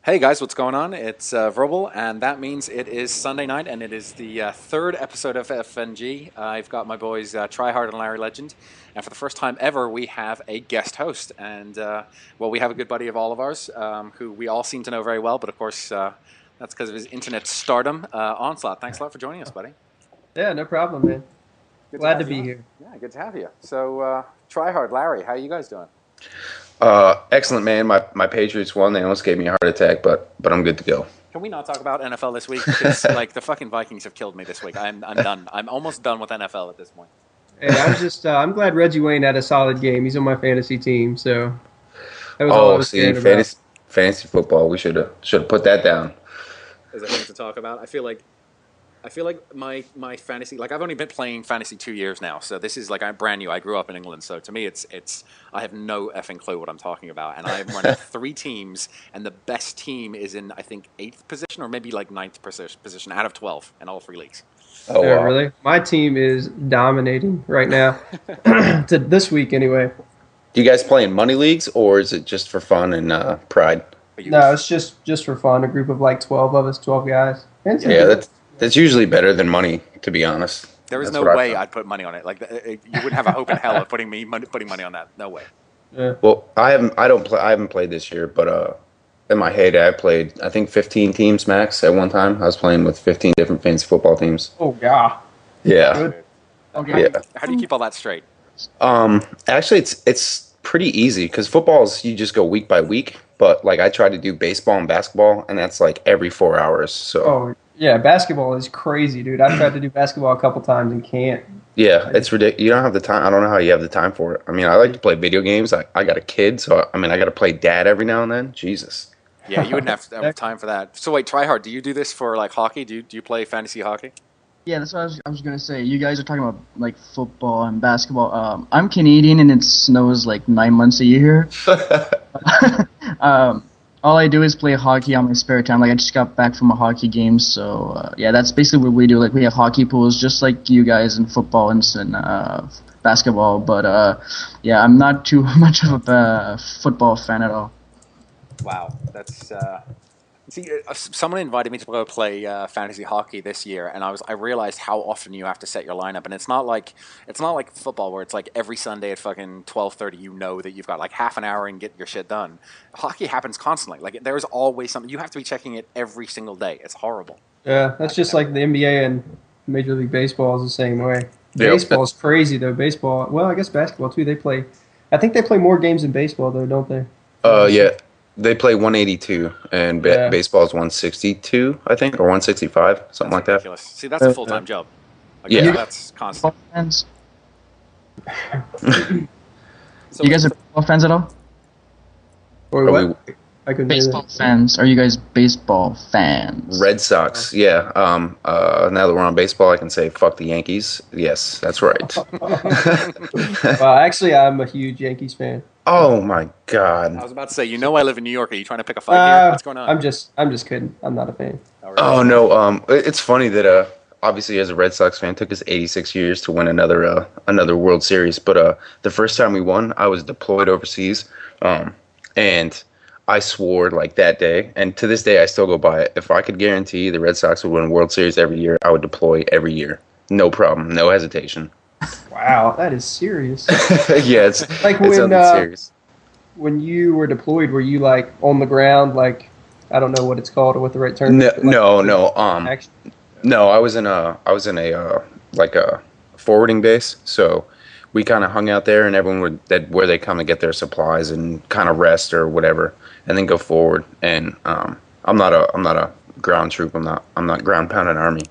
Hey guys, what's going on? It's Verbal, and that means it is Sunday night, and it is the third episode of FNG. I've got my boys TryHard and Larry Legend, and for the first time ever, we have a guest host. And well, we have a good buddy of all of ours who we all seem to know very well, but of course, that's because of his internet stardom. Ons1augh, thanks a lot for joining us, buddy. Yeah, no problem, man. Glad to be here. Yeah, good to have you. So, TryHard, Larry, how are you guys doing? Excellent, man. My Patriots won. They almost gave me a heart attack, but I'm good to go. Can we not talk about NFL this week? Because like the fucking Vikings have killed me this week. I'm done. I'm almost done with NFL at this point. Hey, I'm glad Reggie Wayne had a solid game. He's on my fantasy team, so that was all I was see, fantasy football. We should have put that down. Is a thing to talk about. I feel like my fantasy, like I've only been playing fantasy 2 years now, so this is like I'm brand new. I grew up in England, so to me it's I have no effing clue what I'm talking about, and I'm running 3 teams, and the best team is in I think 8th position or maybe like 9th position out of 12 in all 3 leagues. Oh yeah, wow. Really? My team is dominating right now, to this week anyway. Do you guys play in money leagues, or is it just for fun and pride? No, it's just for fun. A group of like 12 of us, 12 guys. Yeah, that's usually better than money, to be honest. There is no way I'd put money on it. Like you wouldn't have a hope in hell of putting money on that. No way. Yeah. Well, I haven't played this year, but in my heyday, I played I think 15 teams max at one time. I was playing with 15 different fantasy football teams. Oh yeah. Yeah. Good. Okay. How do you keep all that straight? Actually, it's pretty easy because football's you just go week by week. But like I try to do baseball and basketball, and that's like every 4 hours. So. Oh yeah, basketball is crazy, dude. I've tried to do basketball a couple times and can't. Yeah, it's ridiculous. You don't have the time. I don't know how you have the time for it. I mean, I like to play video games. I got a kid, so I mean, I got to play dad every now and then. Jesus. Yeah, you wouldn't have time for that. So wait, TryHard, do you do this for like hockey? Do you play fantasy hockey? Yeah, that's what I was gonna say. You guys are talking about like football and basketball. I'm Canadian and it snows like 9 months a year. All I do is play hockey on my spare time. Like I just got back from a hockey game, so yeah, that's basically what we do. Like we have hockey pools, just like you guys in football and basketball. But yeah, I'm not too much of a football fan at all. Wow, that's see, someone invited me to go play fantasy hockey this year, and I realized how often you have to set your lineup, and it's not like football where it's like every Sunday at fucking 12:30 you know that you've got like half an hour and get your shit done. Hockey happens constantly. Like there's always something. You have to be checking it every single day. It's horrible. Yeah, that's just like the NBA and Major League Baseball is the same way. Yep. Baseball is crazy though. Baseball, well, I guess basketball too. I think they play more games than baseball though, don't they? Yeah. They play 182, and baseball is 162, I think, or 165, something like that. Ridiculous. See, that's a full-time job. Like, yeah. That's constant. Fans? So you guys are baseball fans at all? Or what? I couldn't hear Baseball that. fans. Are you guys baseball fans? Red Sox, yeah. Now that we're on baseball, I can say fuck the Yankees. Yes, that's right. Well, actually, I'm a huge Yankees fan. Oh my God. I was about to say, I live in New York. Are you trying to pick a fight here? What's going on? I'm just kidding. I'm not a fan. Oh no. It's funny that obviously as a Red Sox fan, it took us 86 years to win another World Series. But the first time we won, I was deployed overseas, and I swore like that day, and to this day I still go by it. If I could guarantee the Red Sox would win a World Series every year, I would deploy every year. No problem, no hesitation. Wow, that is serious. Yeah, it's like it's serious. When you were deployed, were you like on the ground, like I don't know what it's called or what the right term is? No. Action? No, I was in a like a forwarding base, so we kind of hung out there, and everyone where they come to get their supplies and kind of rest or whatever, and then go forward. And I'm not a ground troop. I'm not ground pounding army,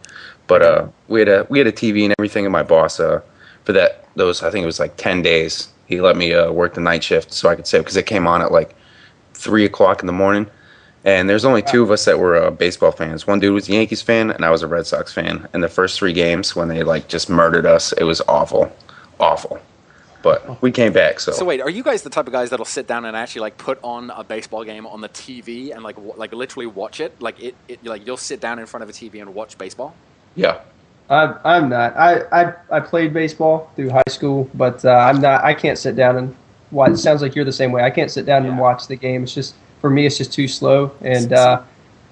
but we had a TV and everything, and my boss for those I think it was like 10 days. He let me work the night shift so I could save because it came on at like 3 o'clock in the morning. And there's only 2 of us that were baseball fans. One dude was a Yankees fan, and I was a Red Sox fan. And the first 3 games when they like just murdered us, it was awful. But we came back. So wait, are you guys the type of guys that'll sit down and actually like put on a baseball game on the TV and like literally watch it? Like like you'll sit down in front of a TV and watch baseball? Yeah. I'm not. I played baseball through high school, but I'm not. I can't sit down and watch. It sounds like you're the same way. I can't sit down and watch the game. It's just for me it's just too slow, and I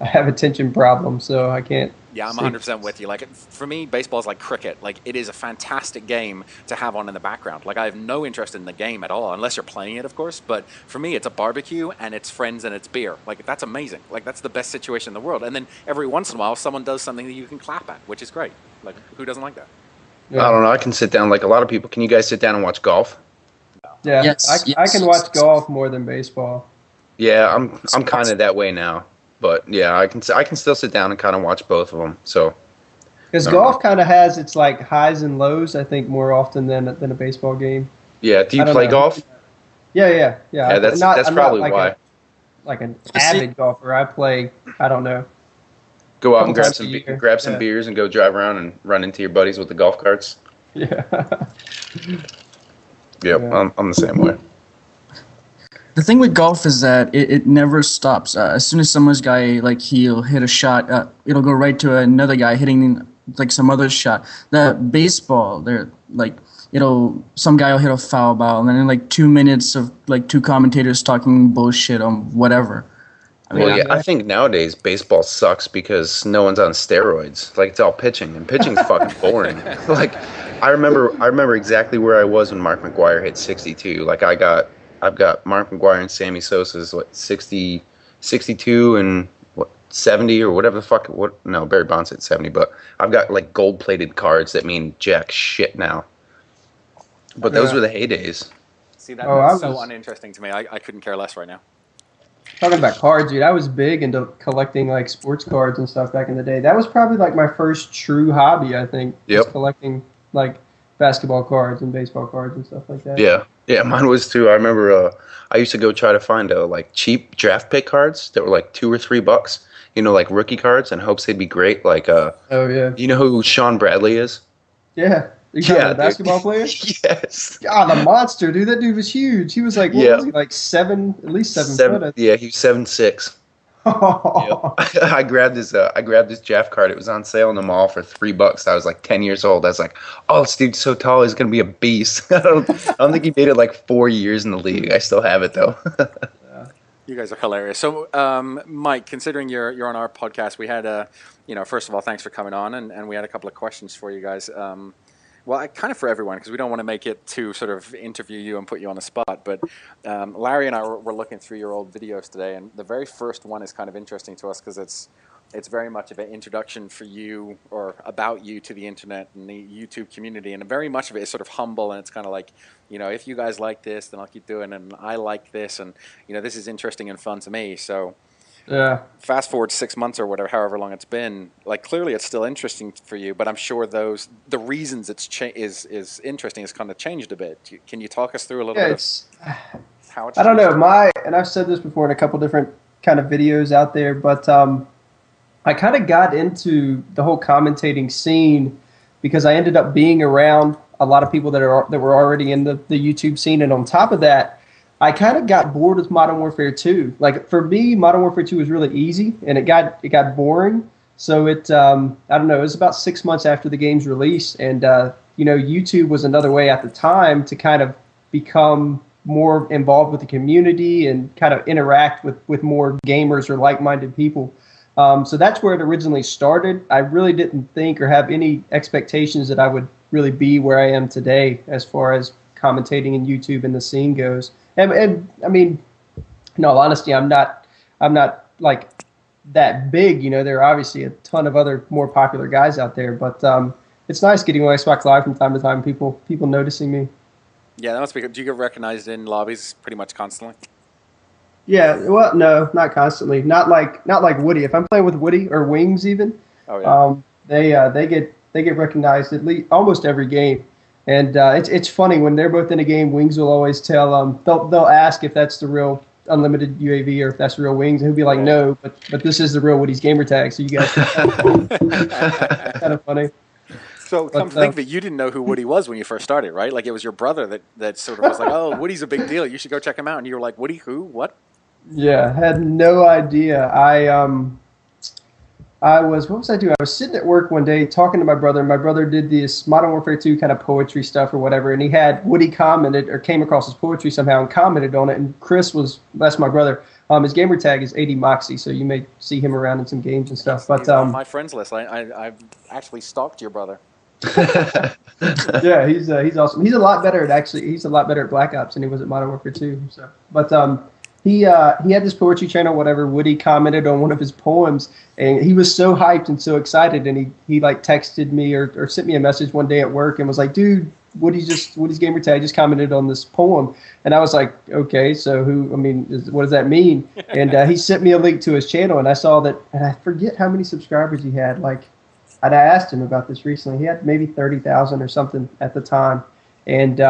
have attention problems, so I can't. Yeah, I'm 100% with you. Like, for me, baseball is like cricket. Like, it is a fantastic game to have on in the background. Like, I have no interest in the game at all, unless you're playing it, of course. But for me, it's a barbecue, and it's friends, and it's beer. Like, that's amazing. Like, that's the best situation in the world. And then every once in a while, someone does something that you can clap at, which is great. Like, who doesn't like that? I don't know. I can sit down like a lot of people. Can you guys sit down and watch golf? Yeah, Yes, I can watch golf more than baseball. Yeah, I'm kind of that way now. But yeah, I can still sit down and kind of watch both of them. So Because golf kind of has its like highs and lows, I think, more often than a baseball game. yeah, do you play golf? Yeah. Yeah, that's I'm probably not why. Like an avid golfer. I play, I don't know. Go out and couple grab times a year. grab some Yeah. beers and go drive around and run into your buddies with the golf carts. Yeah. Yep, Yeah. I'm the same way. The thing with golf is that it never stops. As soon as someone's guy, like, he'll hit a shot, it'll go right to another guy hitting, like, some other shot. The baseball, they're, like, some guy will hit a foul ball, and then in, like, 2 minutes of, like, two commentators talking bullshit on whatever. I mean, Well, yeah, I think nowadays baseball sucks because no one's on steroids. Like, it's all pitching, and pitching's fucking boring. Like, I remember exactly where I was when Mark McGwire hit 62. Like, I've got Mark McGwire and Sammy Sosa's 60, 62 and 70 or whatever the fuck. No, Barry Bonds hit 70, but I've got like gold-plated cards that mean jack shit now. But those were the heydays. See, that's so uninteresting to me. I couldn't care less right now. Talking about cards, dude, I was big into collecting like sports cards and stuff back in the day. That was probably like my first true hobby, I think. Yep. Was collecting like basketball cards and baseball cards and stuff like that. Yeah, mine was too. I remember I used to go try to find like cheap draft pick cards that were like $2 or $3, like rookie cards, in hopes they'd be great. Like, oh yeah, you know who Sean Bradley is? Yeah. The basketball player? Yes. God, the monster, dude. That dude was huge. He was like, what was he, like at least 7 foot? Yeah, he was 7'6". Yep. I grabbed his draft card. It was on sale in the mall for $3. I was like 10 years old. I was like, oh, this dude's so tall, he's gonna be a beast. I don't think he made it like 4 years in the league. I still have it though. You guys are hilarious. So, Mike, considering you're on our podcast, we had first of all, thanks for coming on, and we had a couple of questions for you guys. Well, kind of for everyone, because we don't want to make it to sort of interview you and put you on the spot. But Larry and I were looking through your old videos today, and the very first one is kind of interesting to us because it's very much of an introduction for you or about you to the internet and the YouTube community, and very much of it is sort of humble, and it's kind of like, if you guys like this, then I'll keep doing it, and I like this, and this is interesting and fun to me. So. Yeah. Fast forward 6 months or whatever, however long it's been. Like, clearly, it's still interesting for you, but I'm sure the reasons is interesting has kind of changed a bit. Can you talk us through a little bit of how it's? I don't know. And I've said this before in a couple different kind of videos out there, but I kind of got into the whole commentating scene because I ended up being around a lot of people that were already in the YouTube scene, and on top of that, I kind of got bored with Modern Warfare 2. Like, for me, Modern Warfare 2 was really easy, and it got boring. So I don't know, it was about 6 months after the game's release, and YouTube was another way at the time to kind of become more involved with the community and kind of interact with more gamers or like-minded people. So that's where it originally started. I really didn't think or have any expectations that I would really be where I am today as far as commentating in YouTube and the scene goes. And I mean, in all honesty, I'm not like that big. There are obviously a ton of other more popular guys out there, but it's nice getting on Xbox Live from time to time. People noticing me. Yeah, that must be good. Do you get recognized in lobbies pretty much constantly? Yeah, well, no, not constantly. Not like Woody. If I'm playing with Woody or Wings, even, they get recognized at least almost every game. And it's funny when they're both in a game. Wings will always tell they'll ask if that's the real unlimited UAV or if that's the real Wings, and he'll be like, no, but this is the real Woody's gamer tag. So you guys, kind of funny. So come to think of it, you didn't know who Woody was when you first started, right? Like, it was your brother that sort of was like, oh, Woody's a big deal. You should go check him out. And you were like, Woody, who? What? Yeah, had no idea. What was I doing? I was sitting at work one day talking to my brother, and my brother did this Modern Warfare 2 kind of poetry stuff or whatever, and he had Woody commented or came across his poetry somehow and commented on it, and Chris that's my brother, His gamer tag is 80 Moxie, so you may see him around in some games and stuff. But he's on my friends list. I've actually stalked your brother. Yeah, he's awesome. He's a lot better at Black Ops than he was at Modern Warfare 2. So, but he had this poetry channel, whatever. Woody commented on one of his poems, and he was so hyped and so excited, and he like texted me or sent me a message one day at work and was like, "Dude, Woody's gamer tag just commented on this poem," and I was like, "Okay, so what does that mean?" And he sent me a link to his channel, and I saw that, and I forget how many subscribers he had, like. I asked him about this recently. He had maybe 30,000 or something at the time, and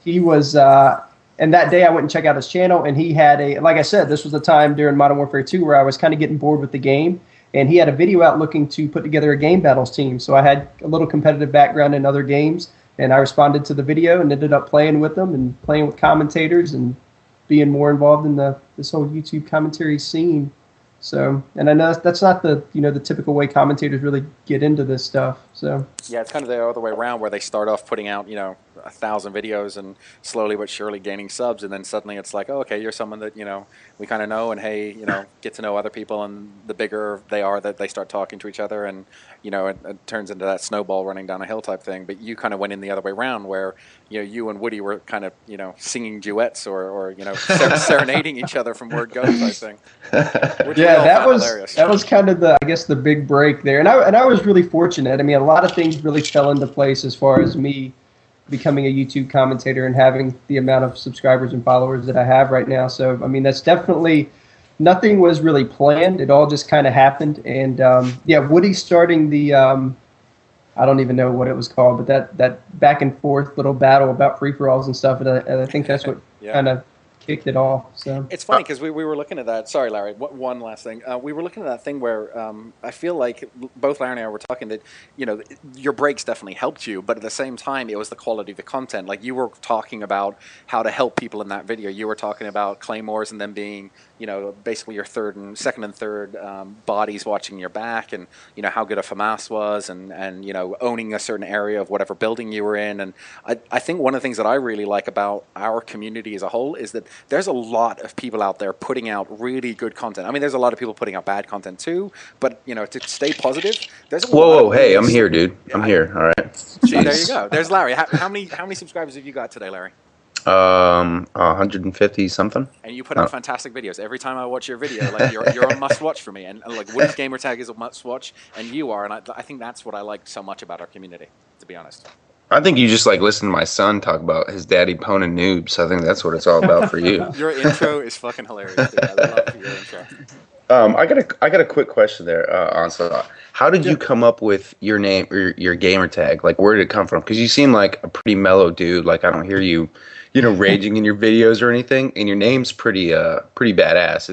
he was. And that day I went and checked out his channel, and he had like I said, this was the time during Modern Warfare 2 where I was kind of getting bored with the game, and he had a video out looking to put together a game battles team. So I had a little competitive background in other games, and I responded to the video and ended up playing with them and playing with commentators and being more involved in this whole YouTube commentary scene. So, and I know that's not the the typical way commentators really get into this stuff. So yeah, it's kind of the other way around where they start off putting out 1,000 videos and slowly but surely gaining subs, and then suddenly it's like, oh, okay, you're someone that we kind of know, and hey, get to know other people, and the bigger they are, that they start talking to each other, and it turns into that snowball running down a hill type thing. But you kind of went in the other way around where you and Woody were kind of singing duets or serenading each other from word go type thing. Yeah, that was kind of the big break there, and I was really fortunate. I mean, a lot of things really fell into place as far as me becoming a YouTube commentator and having the amount of subscribers and followers that I have right now. So, I mean, that's definitely, nothing was really planned. It all just kind of happened. And, Woody starting the, I don't even know what it was called, but that back and forth little battle about free-for-alls and stuff, and I think that's what kind of kicked it off. So it's funny because we were looking at that. Sorry, Larry. One last thing. We were looking at that thing where I feel like both Larry and I were talking that your breaks definitely helped you, but at the same time it was the quality of the content. Like you were talking about how to help people in that video. You were talking about claymores and them being basically your second and third bodies watching your back, and how good a FAMAS was, and owning a certain area of whatever building you were in. And I think one of the things that I really like about our community as a whole is that there's a lot of people out there putting out really good content. I mean, there's a lot of people putting out bad content too, but to stay positive, there's a lot of hey, I'm here, dude. I'm here. All right. Jeez. There you go. There's Larry. How many subscribers have you got today, Larry? 150 something. And you put out fantastic videos. Every time I watch your video, like you're a must watch for me. And like Woody's gamer tag is a must watch, and you are. And I think that's what I like so much about our community, to be honest. I think you just like listen to my son talk about his daddy poning noobs. I think that's what it's all about for you. Your intro is fucking hilarious, dude. I love your intro. I got a quick question there, Ons1augh. How did you come up with your name or your gamer tag? Like, where did it come from? Because you seem like a pretty mellow dude. Like, I don't hear you, raging in your videos or anything. And your name's pretty badass.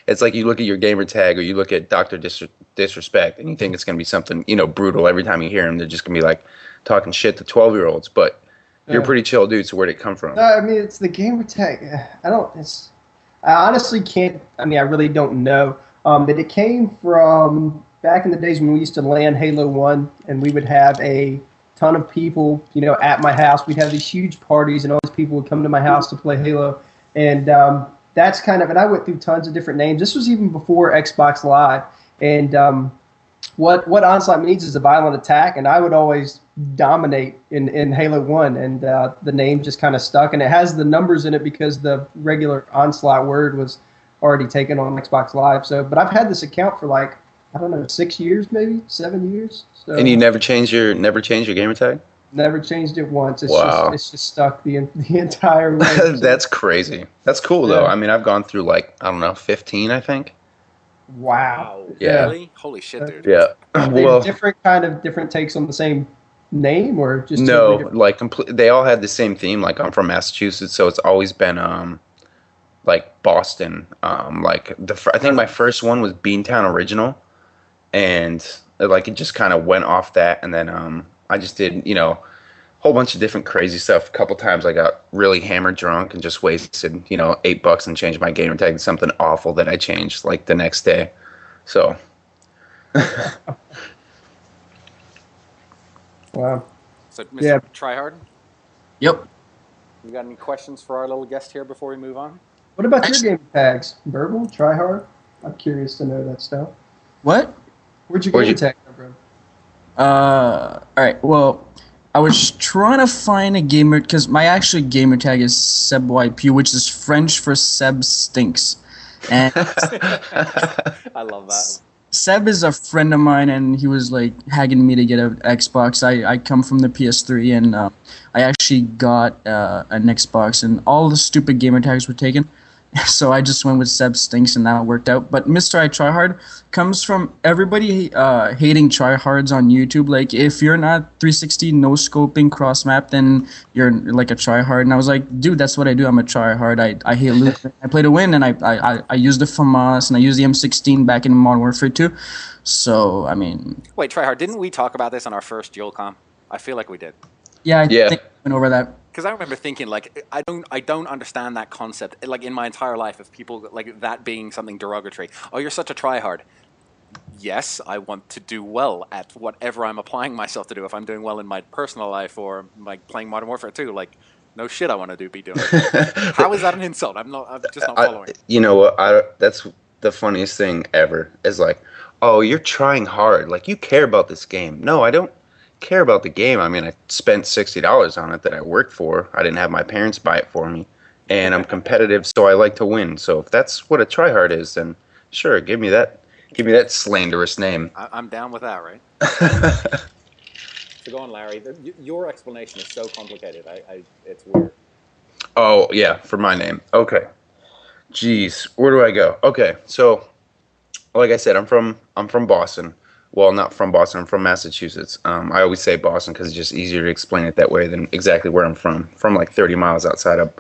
It's like you look at your gamer tag or you look at Dr. Disrespect and you think it's gonna be something, brutal. Every time you hear him, they're just gonna be like talking shit to 12-year-olds. But you're a pretty chill dude. So where'd it come from? No, I mean, it's the gamer tag. I honestly can't. I mean, I really don't know. But it came from back in the days when we used to LAN Halo 1, and we would have a ton of people, at my house. We'd have these huge parties, and all these people would come to my house to play Halo. And that's kind of, and I went through tons of different names. This was even before Xbox Live. And what Onslaught means is a violent attack, and I would always dominate in Halo 1, and the name just kind of stuck. And it has the numbers in it because the regular Onslaught word was already taken on Xbox Live. So, but I've had this account for like, I don't know, 6 years, maybe 7 years. So, and you never changed your gamer tag? Never changed it once. It's just stuck the entire way. That's crazy. That's cool though. I mean, I've gone through like, I don't know, 15, I think. Wow. Yeah. Really? Holy shit, dude. Yeah. Well, different takes on the same name, or just no, like they all had the same theme. Like I'm from Massachusetts, so it's always been like Boston. Like I think my first one was Beantown Original, and like it just kind of went off that, and then I just did a whole bunch of different crazy stuff. A couple times I got really hammered drunk and just wasted $8 and changed my gamer tag to something awful that I changed like the next day. So. Wow. So, Mr. TryHard? Yep. You got any questions for our little guest here before we move on? What about your game tags? Verbal, TryHard? I'm curious to know that stuff. What? Where'd your game tag come from? All right. Well, I was trying to find a gamer because my actual gamer tag is SebYP, which is French for Seb Stinks. And I love that. Seb is a friend of mine, and he was like hagging me to get an Xbox. I come from the PS3, and I actually got an Xbox, and all the stupid gamer tags were taken. So I just went with Seb Stinks, and that worked out. But Mr. I TryHard comes from everybody hating TryHards on YouTube. Like, if you're not 360 no scoping cross map, then you're like a TryHard. And I was like, dude, that's what I do. I'm a TryHard. I hate loot. I play to win, and I use the FAMAS, and I use the M16 back in Modern Warfare 2. So I mean, wait, TryHard, didn't we talk about this on our first Dualcom? I feel like we did. Yeah, I think we went over that. Because I remember thinking, like, I don't understand that concept. Like, in my entire life, of people like that being something derogatory. Oh, you're such a tryhard. Yes, I want to do well at whatever I'm applying myself to do. If I'm doing well in my personal life or like playing Modern Warfare 2, like, no shit, I want to be doing. How is that an insult? I'm just not following. You know what? That's the funniest thing ever. Is like, oh, you're trying hard. Like, you care about this game. No, I don't care about the game. I mean, I spent $60 on it that I worked for. I didn't have my parents buy it for me, and I'm competitive, so I like to win. So if that's what a tryhard is, then sure, give me that slanderous name. I'm down with that, right? So go on, Larry. Your explanation is so complicated. It's weird. Oh yeah, for my name. Okay. Jeez, where do I go? Okay, so like I said, I'm from Boston. Well, not from Boston. I'm from Massachusetts. I always say Boston because it's just easier to explain it that way than exactly where I'm from. From like 30 miles outside of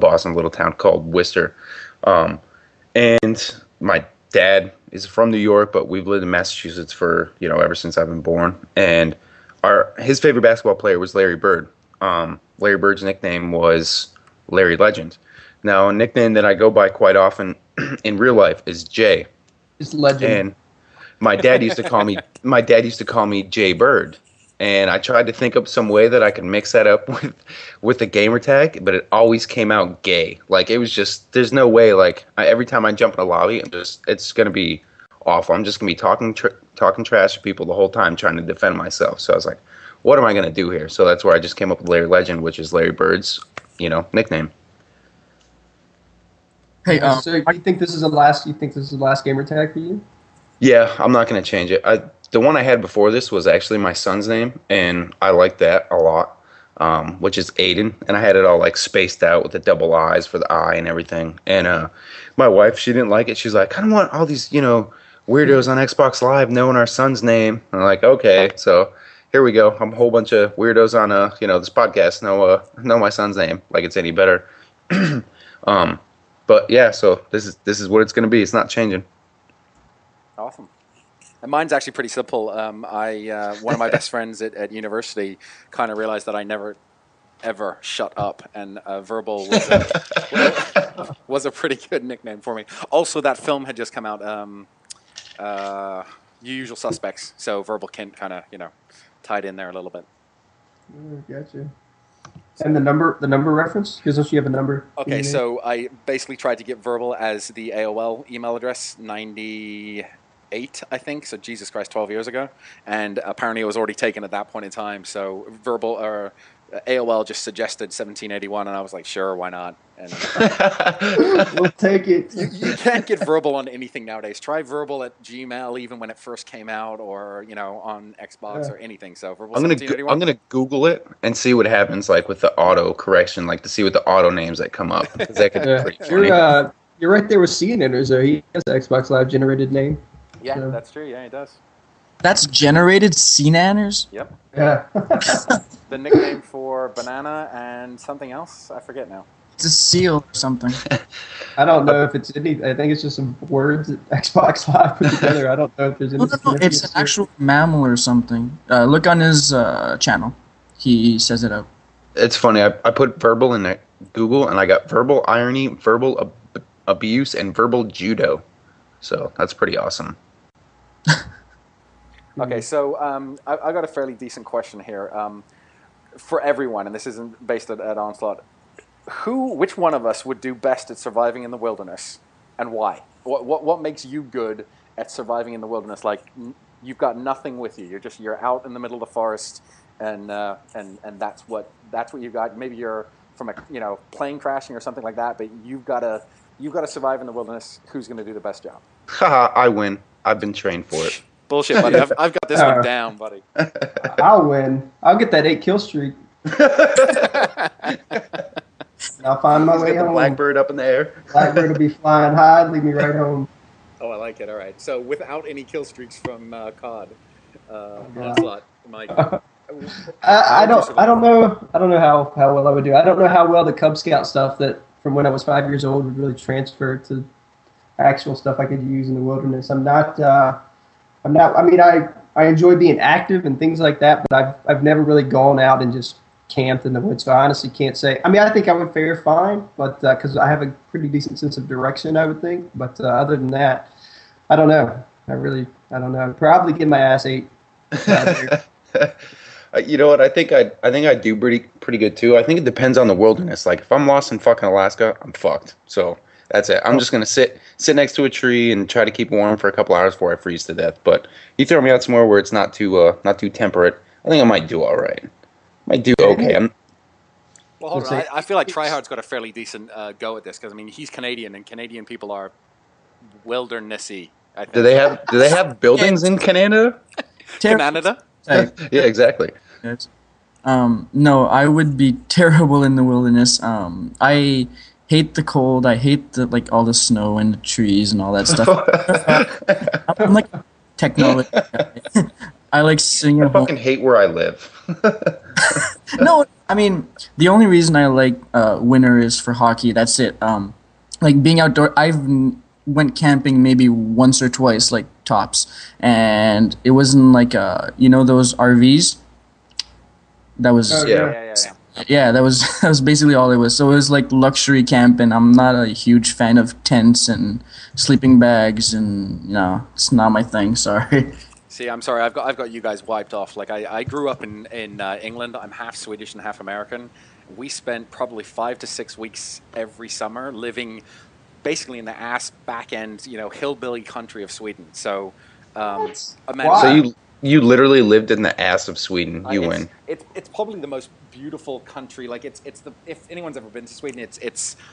Boston, a little town called Worcester. And my dad is from New York, but we've lived in Massachusetts for, ever since I've been born. And his favorite basketball player was Larry Bird. Larry Bird's nickname was Larry Legend. Now, a nickname that I go by quite often in real life is Jay. It's Legend. And my dad used to call me Jay Bird, and I tried to think up some way that I could mix that up with the gamer tag, but it always came out gay. Like, it was just, there's no way. Like, every time I jump in a lobby, it's gonna be awful. I'm just gonna be talking trash to people the whole time, trying to defend myself. So I was like, what am I gonna do here? So that's where I just came up with Larry Legend, which is Larry Bird's, nickname. Hey, so you think this is the last gamer tag for you? Yeah, I'm not going to change it. The one I had before this was actually my son's name, and I like that a lot, which is Aiden. And I had it all like spaced out with the double I's for the I and everything. And my wife, she didn't like it. She's like, I don't want all these, weirdos on Xbox Live knowing our son's name. And I'm like, okay, so here we go. I'm a whole bunch of weirdos on this podcast know my son's name like it's any better. But yeah, so this is what it's going to be. It's not changing. Awesome. And mine's actually pretty simple. One of my best friends at university kind of realized that I never, ever shut up, and Verbal was a pretty good nickname for me. Also, that film had just come out, Usual Suspects, so Verbal Kint kind of, tied in there a little bit. Gotcha. And the number reference? Because don't you have a number? Okay, so I basically tried to get Verbal as the AOL email address, 98, I think. So Jesus Christ, 12 years ago, and apparently it was already taken at that point in time. So Verbal or AOL just suggested 1781, and I was like, sure, why not? And we'll take it. You can't get Verbal on anything nowadays. Try Verbal at Gmail, even when it first came out, or on Xbox or anything. So Verbal. I'm gonna Google it and see what happens, like with the auto correction, like to see what the auto names that come up. That could be pretty funny. You're right there with CNNers, though. He has an Xbox Live generated name. Yeah, so. That's true. Yeah, he does. That's generated CNanners? Yep. Yeah. The nickname for banana and something else, I forget now. It's a seal or something. I don't know if it's any. I think it's just some words that Xbox Live put together. I don't know if there's any. No, it's an actual mammal or something. Look on his channel. He says it out. It's funny. I put verbal in Google, and I got verbal irony, verbal abuse, and verbal judo. So that's pretty awesome. Okay, so I got a fairly decent question here for everyone, and this isn't based at Onslaught. which one of us would do best at surviving in the wilderness, and why? What makes you good at surviving in the wilderness? Like you've got nothing with you. You're out in the middle of the forest, and that's what you've got. Maybe you're from a plane crashing or something like that, but you've got to survive in the wilderness. Who's going to do the best job? Haha, I win. I've been trained for it. Bullshit, buddy. I've got this one down, buddy. I'll win. I'll get that 8 kill streak. I'll find my way home. Blackbird up in the air. Blackbird will be flying high, leave me right home. Oh, I like it. All right. So without any kill streaks from COD, Onslaught, Mike. I don't know how well I would do. I don't know how well the Cub Scout stuff that from when I was 5 years old would really transfer to actual stuff I could use in the wilderness. I'm not. I mean, I enjoy being active and things like that, but I've never really gone out and just camped in the woods. So I honestly can't say. I mean, I think I would fare fine, but because I have a pretty decent sense of direction, I would think. But other than that, I don't know. I don't know. I'd probably get my ass ate. You know what? I think I do pretty good too. I think it depends on the wilderness. Like if I'm lost in fucking Alaska, I'm fucked. So that's it. I'm just gonna sit next to a tree and try to keep warm for a couple hours before I freeze to death. But you throw me out somewhere where it's not too temperate, I think I might do all right. Might do okay. Well, hold on. I feel like TryHard's got a fairly decent go at this because I mean he's Canadian and Canadian people are wildernessy. I think. Do they have buildings in Canada? Canada? Yeah, exactly. No, I would be terrible in the wilderness. I hate the cold. I hate all the snow and the trees and all that stuff. I'm like technology guy. I like sitting at home. I fucking hate where I live. No, I mean the only reason I like winter is for hockey. That's it. Like being outdoor. I've went camping maybe once or twice, like tops, and it wasn't like those RVs. That was yeah. That was basically all it was. So it was like luxury camping. I'm not a huge fan of tents and sleeping bags, and it's not my thing. Sorry. See, I'm sorry. I've got you guys wiped off. Like I grew up in England. I'm half Swedish and half American. We spent probably 5 to 6 weeks every summer living basically in the ass back end, hillbilly country of Sweden. So, so you literally lived in the ass of Sweden. You win. It's probably the most beautiful country. Like it's the if anyone's ever been to Sweden, it's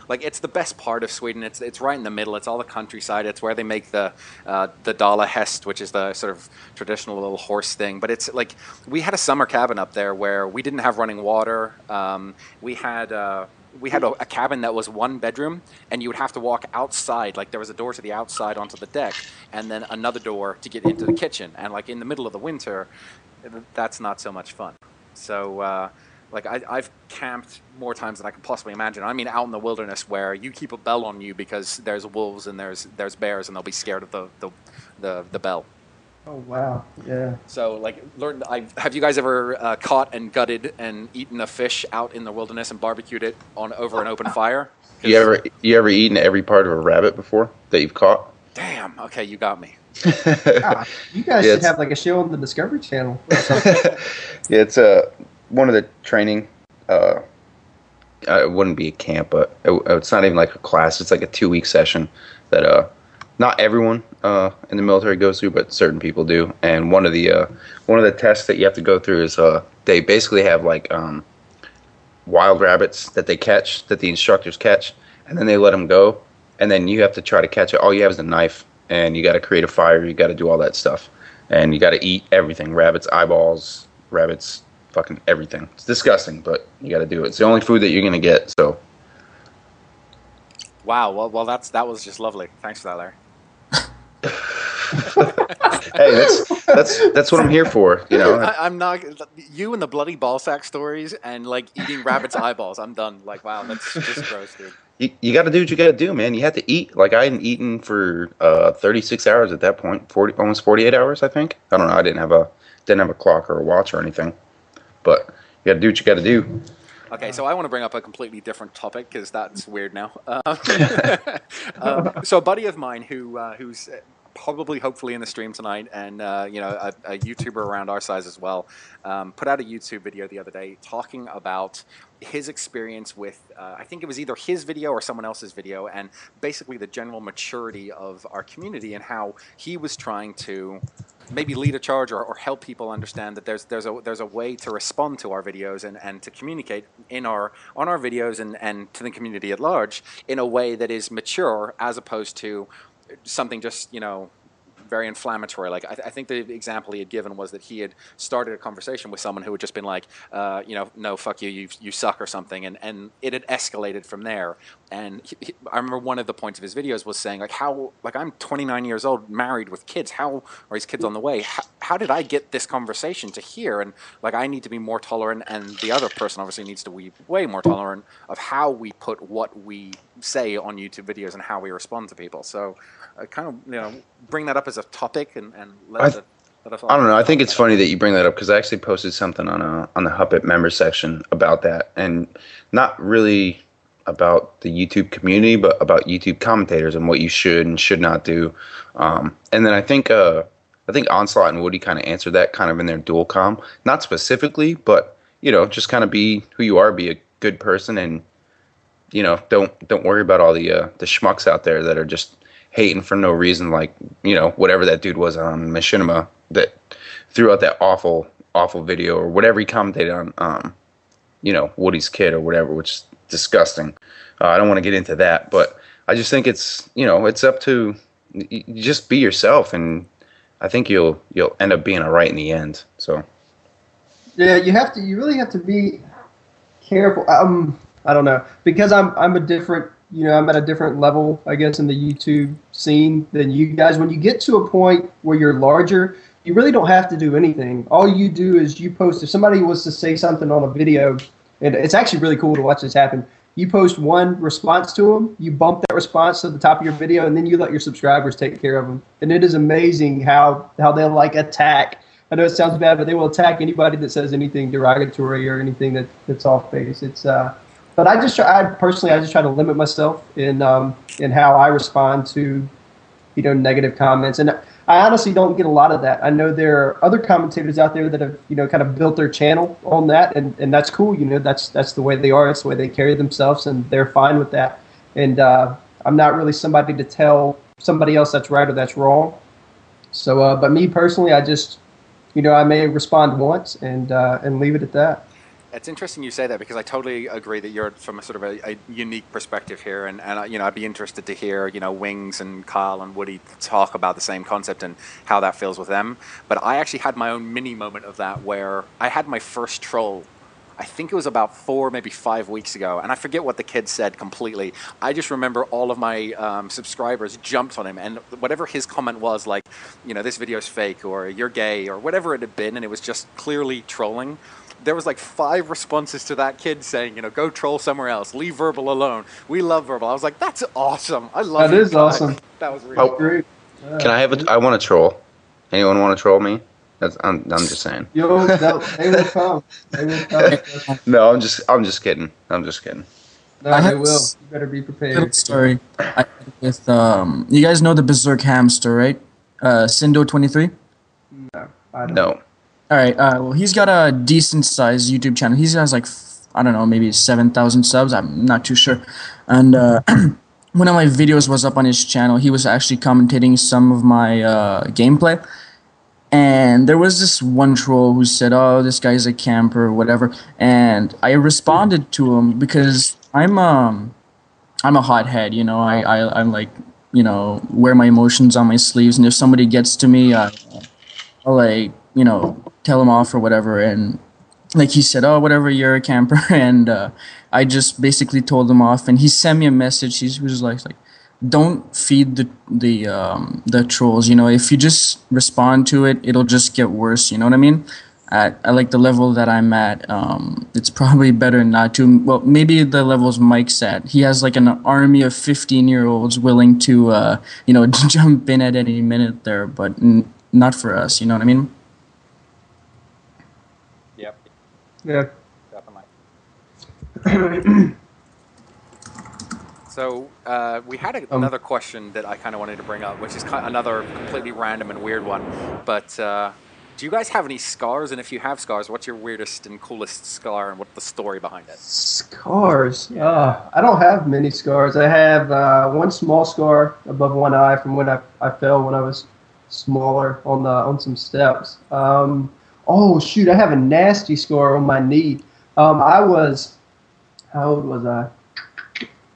the best part of Sweden. It's right in the middle. It's all the countryside. It's where they make the Dala Hest, which is the sort of traditional little horse thing. But it's like we had a summer cabin up there where we didn't have running water. We had a cabin that was 1 bedroom, and you would have to walk outside. Like there was a door to the outside onto the deck, and then another door to get into the kitchen. And like in the middle of the winter, that's not so much fun. So I've camped more times than I can possibly imagine. I mean, out in the wilderness where you keep a bell on you because there's wolves and there's bears, and they'll be scared of the bell. Oh wow! Yeah. So, have you guys ever caught and gutted and eaten a fish out in the wilderness and barbecued it over an open fire? You ever eaten every part of a rabbit before that you've caught? Damn. Okay, you got me. You guys should have like a show on the Discovery Channel. Yeah, it's one of the training. It wouldn't be a camp, but it's not even like a class. It's like a 2-week session that not everyone in the military goes through, but certain people do. And one of the tests that you have to go through is they basically have like wild rabbits that they catch, that the instructors catch, and then they let them go, and then you have to try to catch it. All you have is a knife, and you got to create a fire. You got to do all that stuff, and you got to eat everything: rabbits' eyeballs, rabbits, fucking everything. It's disgusting, but you got to do it. It's the only food that you're gonna get. So. Wow. Well, that was just lovely. Thanks for that, Larry. Hey, that's what I'm here for, I'm not you and the bloody ballsack stories and like eating rabbits' eyeballs. I'm done. Like, wow, that's just gross, dude. You got to do what you got to do, man. You have to eat. Like I hadn't eaten for 36 hours at that point, almost 48 hours, I think. I don't know. I didn't have a clock or a watch or anything, but you got to do what you got to do. Okay, so I want to bring up a completely different topic because that's weird now. So a buddy of mine who's probably, hopefully, in the stream tonight, and you know, a YouTuber around our size as well, put out a YouTube video the other day talking about his experience with, I think it was either his video or someone else's video, and basically the general maturity of our community and how he was trying to maybe lead a charge or help people understand that there's a way to respond to our videos and to communicate on our videos and to the community at large in a way that is mature, as opposed to something just, you know, very inflammatory. Like I think the example he had given was that he had started a conversation with someone who had just been like, you know, no, fuck you, you suck or something, and it had escalated from there. And I remember one of the points of his videos was saying, like, how, like, I'm 29 years old, married with kids, how are his kids on the way? How did I get this conversation to here? And like, I need to be more tolerant, and the other person obviously needs to be way more tolerant of how we put what we say on YouTube videos and how we respond to people. So I kind of, you know, bring that up as a topic and let us all. I don't know. I think it's funny that you bring that up, because I actually posted something on the Huppet member section about that, and not really about the YouTube community, but about YouTube commentators and what you should and should not do. And then I think Onslaught and Woody kind of answered that kind of in their dual com, not specifically, but you know, just kind of be who you are, be a good person, and you know, don't worry about all the schmucks out there that are just hating for no reason, like, you know, whatever that dude was on Machinima that threw out that awful video, or whatever he commentated on, you know, Woody's kid or whatever, which is disgusting. I don't want to get into that, but I just think it's, you know, it's up to you, just be yourself, and I think you'll end up being all right in the end. So yeah, you really have to be careful. I don't know, because I'm a different, you know, I'm at a different level, I guess, in the YouTube scene than you guys. When you get to a point where you're larger, you really don't have to do anything. All you do is you post. If somebody was to say something on a video, and it's actually really cool to watch this happen, you post one response to them, you bump that response to the top of your video, and then you let your subscribers take care of them. And it is amazing how they'll, like, attack. I know it sounds bad, but they will attack anybody that says anything derogatory or anything that's off base. It's but I just try to limit myself in how I respond to, you know, negative comments. And I honestly don't get a lot of that. I know there are other commentators out there that have, you know, kind of built their channel on that, and that's cool. You know, that's the way they are. It's the way they carry themselves, and they're fine with that. And I'm not really somebody to tell somebody else that's right or that's wrong. So, but me personally, I just, you know, I may respond once and leave it at that. It's interesting you say that, because I totally agree that you're from a sort of a unique perspective here, and you know, I'd be interested to hear, you know, Wings and Kyle and Woody talk about the same concept and how that feels with them. But I actually had my own mini moment of that, where I had my first troll. I think it was about 4, maybe 5 weeks ago, and I forget what the kid said completely. I just remember all of my subscribers jumped on him, and whatever his comment was, like, you know, this video's fake, or you're gay, or whatever it had been, and it was just clearly trolling. There was like 5 responses to that kid saying, you know, go troll somewhere else, leave Verbal alone. We love Verbal. I was like, that's awesome. I love that. That is awesome. That was really great. Can I have I want to troll. Anyone want to troll me? I'm just saying. They will come. They will come. No, I'm just kidding. I'm just kidding. No, they will. You better be prepared. Story. With you guys know the Berserk hamster, right? Sindo23. No, I don't. No. All right. Well, he's got a decent sized YouTube channel. He has like, I don't know, maybe 7,000 subs. I'm not too sure. And one of my videos was up on his channel. He was actually commentating some of my gameplay. And there was this one troll who said, "Oh, this guy's a camper," or whatever. And I responded to him because I'm a hothead. You know, I'm like, you know, wear my emotions on my sleeves. And if somebody gets to me, I'll like, you know, tell him off or whatever. And like he said, "Oh, whatever, you're a camper." And I just basically told him off. And he sent me a message. He was like, don't feed the trolls. You know, if you just respond to it, it'll just get worse. You know what I mean? At like the level that I'm at, it's probably better not to. Well, maybe the levels Mike's at. He has like an army of 15-year-olds willing to, you know, jump in at any minute there, but not for us. You know what I mean? Yep. Yeah. Definitely. So we had another question that I kind of wanted to bring up, which is another completely random and weird one. But do you guys have any scars? And if you have scars, what's your weirdest and coolest scar, and what's the story behind it? Scars? I don't have many scars. I have one small scar above one eye from when I fell when I was smaller on some steps. Oh shoot! I have a nasty scar on my knee. How old was I?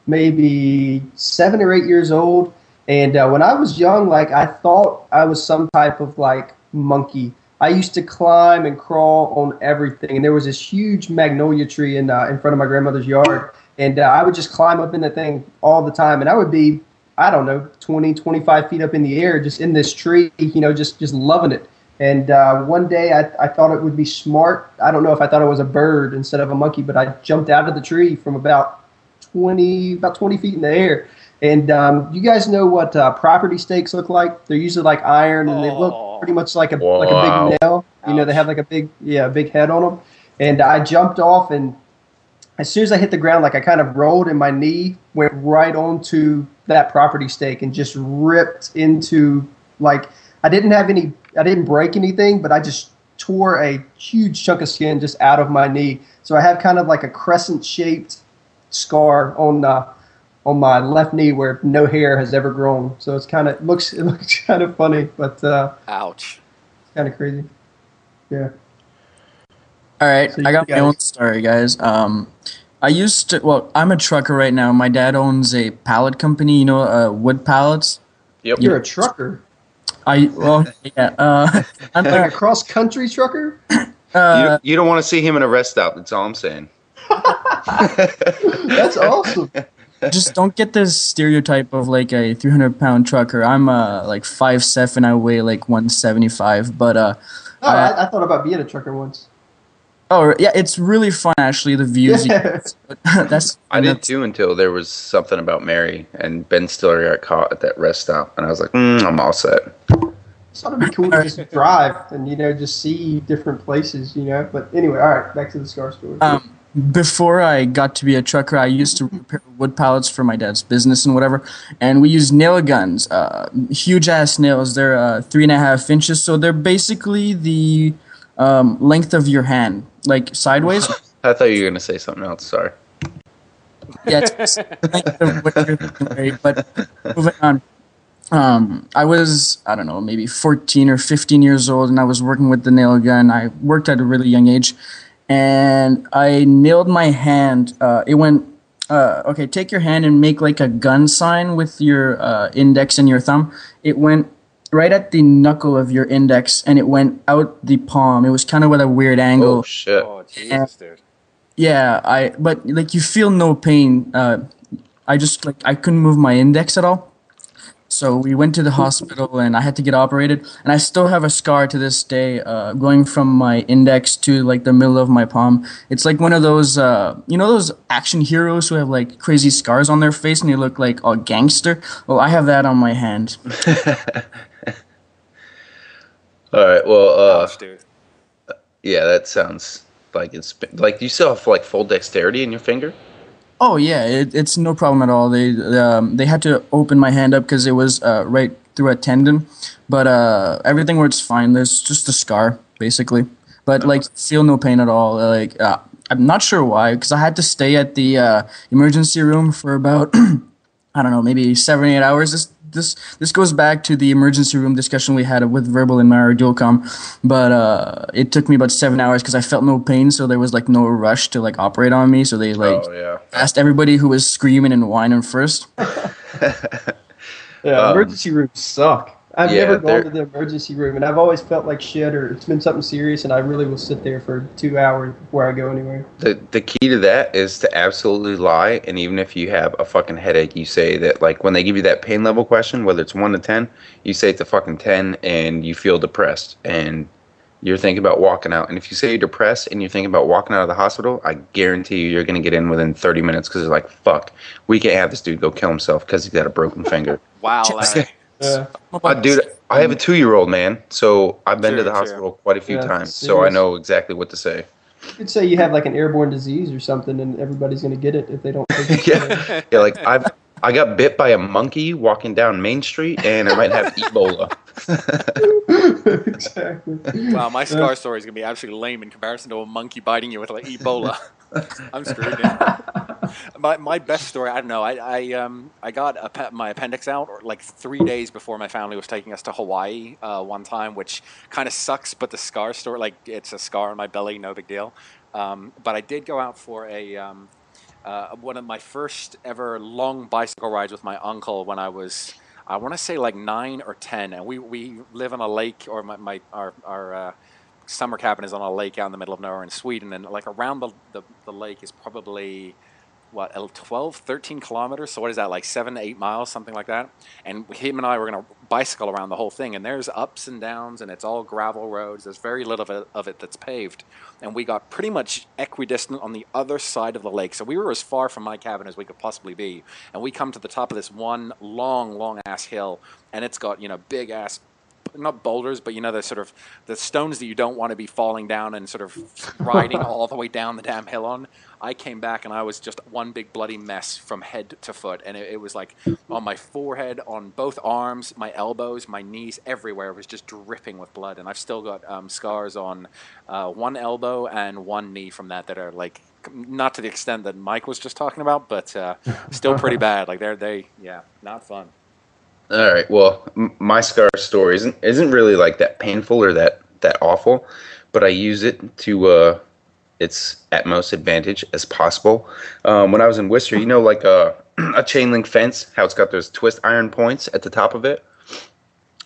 Maybe 7 or 8 years old, and when I was young, like I thought I was some type of like monkey. I used to climb and crawl on everything, and there was this huge magnolia tree in front of my grandmother's yard, and I would just climb up in that thing all the time, and I would be, I don't know, 20, 25 feet up in the air, just in this tree, you know, just loving it. And one day I thought it would be smart. I don't know if I thought it was a bird instead of a monkey, but I jumped out of the tree from about 20 feet in the air. And you guys know what property stakes look like? They're usually like iron, and they look pretty much like a big nail. You know, they have like a big head on them. And I jumped off, and as soon as I hit the ground, like I kind of rolled, and my knee went right onto that property stake and just ripped into, like, I didn't break anything, but I just tore a huge chunk of skin just out of my knee. So I have kind of like a crescent-shaped scar on my left knee where no hair has ever grown. So it looks kind of funny, but ouch, it's kind of crazy. Yeah. All right, so I got my own story, guys. I'm a trucker right now. My dad owns a pallet company, wood pallets. Yep. You're a trucker? I'm like a cross-country trucker? You don't want to see him in a rest stop, that's all I'm saying. That's awesome. Just don't get this stereotype of like a 300-pound trucker. I'm like 5'7", I weigh like 175, but I thought about being a trucker once. Oh yeah, it's really fun actually. The views. Yeah. I did too until there was something about Mary and Ben Stiller got caught at that rest stop, and I was like, I'm all set. It's thought it'd be cool to just drive and just see different places, But anyway, all right, back to the scar story. Before I got to be a trucker, I used to repair wood pallets for my dad's business and whatever, and we used nail guns, huge ass nails. They're 3.5 inches, so they're basically the length of your hand, like sideways. I thought you were gonna say something else. Sorry. Yeah, it's the length of what you're thinking, but moving on. I was, I don't know, maybe 14 or 15 years old, and I was working with the nail gun. I worked at a really young age, and I nailed my hand. It went, okay, take your hand and make like a gun sign with your index and your thumb. It went right at the knuckle of your index, and it went out the palm. It was kind of with a weird angle. Oh, shit. Oh, Jesus, dude. Yeah, but like you feel no pain. I just I couldn't move my index at all. So we went to the hospital, and I had to get operated. And I still have a scar to this day, going from my index to like the middle of my palm. It's like one of those, those action heroes who have like crazy scars on their face and they look like a gangster. Well, I have that on my hand. All right. Well, Gosh, dude. Yeah, that sounds like it's like you still have like full dexterity in your finger. Oh yeah, it's no problem at all. They had to open my hand up because it was right through a tendon, but everything works fine. There's just a scar basically, but like feel no pain at all. Like I'm not sure why, because I had to stay at the emergency room for about I don't know, maybe 7 or 8 hours. This goes back to the emergency room discussion we had with Verbal and Mara Dualcom, but it took me about 7 hours because I felt no pain, so there was like no rush to like operate on me. So they asked everybody who was screaming and whining first. Yeah, emergency rooms suck. I've never gone to the emergency room, and I've always felt like shit, or it's been something serious, and I really will sit there for 2 hours before I go anywhere. The key to that is to absolutely lie, and even if you have a fucking headache, you say that, like, when they give you that pain level question, whether it's 1 to 10, you say it's a fucking 10, and you feel depressed, and you're thinking about walking out. And if you say you're depressed and you're thinking about walking out of the hospital, I guarantee you're going to get in within 30 minutes because they're like, fuck, we can't have this dude go kill himself because he's got a broken finger. Wow, Larry. Dude, I have a 2-year-old, man, so I've been to the hospital quite a few times, so I know exactly what to say. You could say you have like an airborne disease or something, and everybody's going to get it if they don't take it. Yeah, like I got bit by a monkey walking down Main Street, and I might have Ebola. Exactly. Wow, my scar story is gonna be absolutely lame in comparison to a monkey biting you with like Ebola. I'm screwed. My best story, I don't know. I got my appendix out like 3 days before my family was taking us to Hawaii one time, which kind of sucks. But the scar story, like it's a scar on my belly, no big deal. But I did go out for one of my first ever long bicycle rides with my uncle when I was, I want to say like 9 or 10, and we live on a lake, or our summer cabin is on a lake out in the middle of nowhere in Sweden, and like around the lake is probably what 12 13 kilometers, so what is that, like 7 to 8 miles, something like that. And him and I were going to bicycle around the whole thing, and there's ups and downs, and it's all gravel roads. There's very little of it that's paved, and we got pretty much equidistant on the other side of the lake, so we were as far from my cabin as we could possibly be. And we come to the top of this one long ass hill, and it's got, you know, big ass, not boulders, but you know, the sort of the stones that you don't want to be falling down and sort of riding all the way down the damn hill on. I came back and I was just one big bloody mess from head to foot, and it was like on my forehead, on both arms, my elbows, my knees, everywhere. It was just dripping with blood, and I've still got scars on one elbow and one knee from that are like, not to the extent that Mike was just talking about, but still pretty bad. Like yeah, not fun. All right. Well, my scar story isn't really like that painful or that awful, but I use it to its utmost advantage as possible. When I was in Worcester, you know, like a chain link fence, how it's got those twist iron points at the top of it.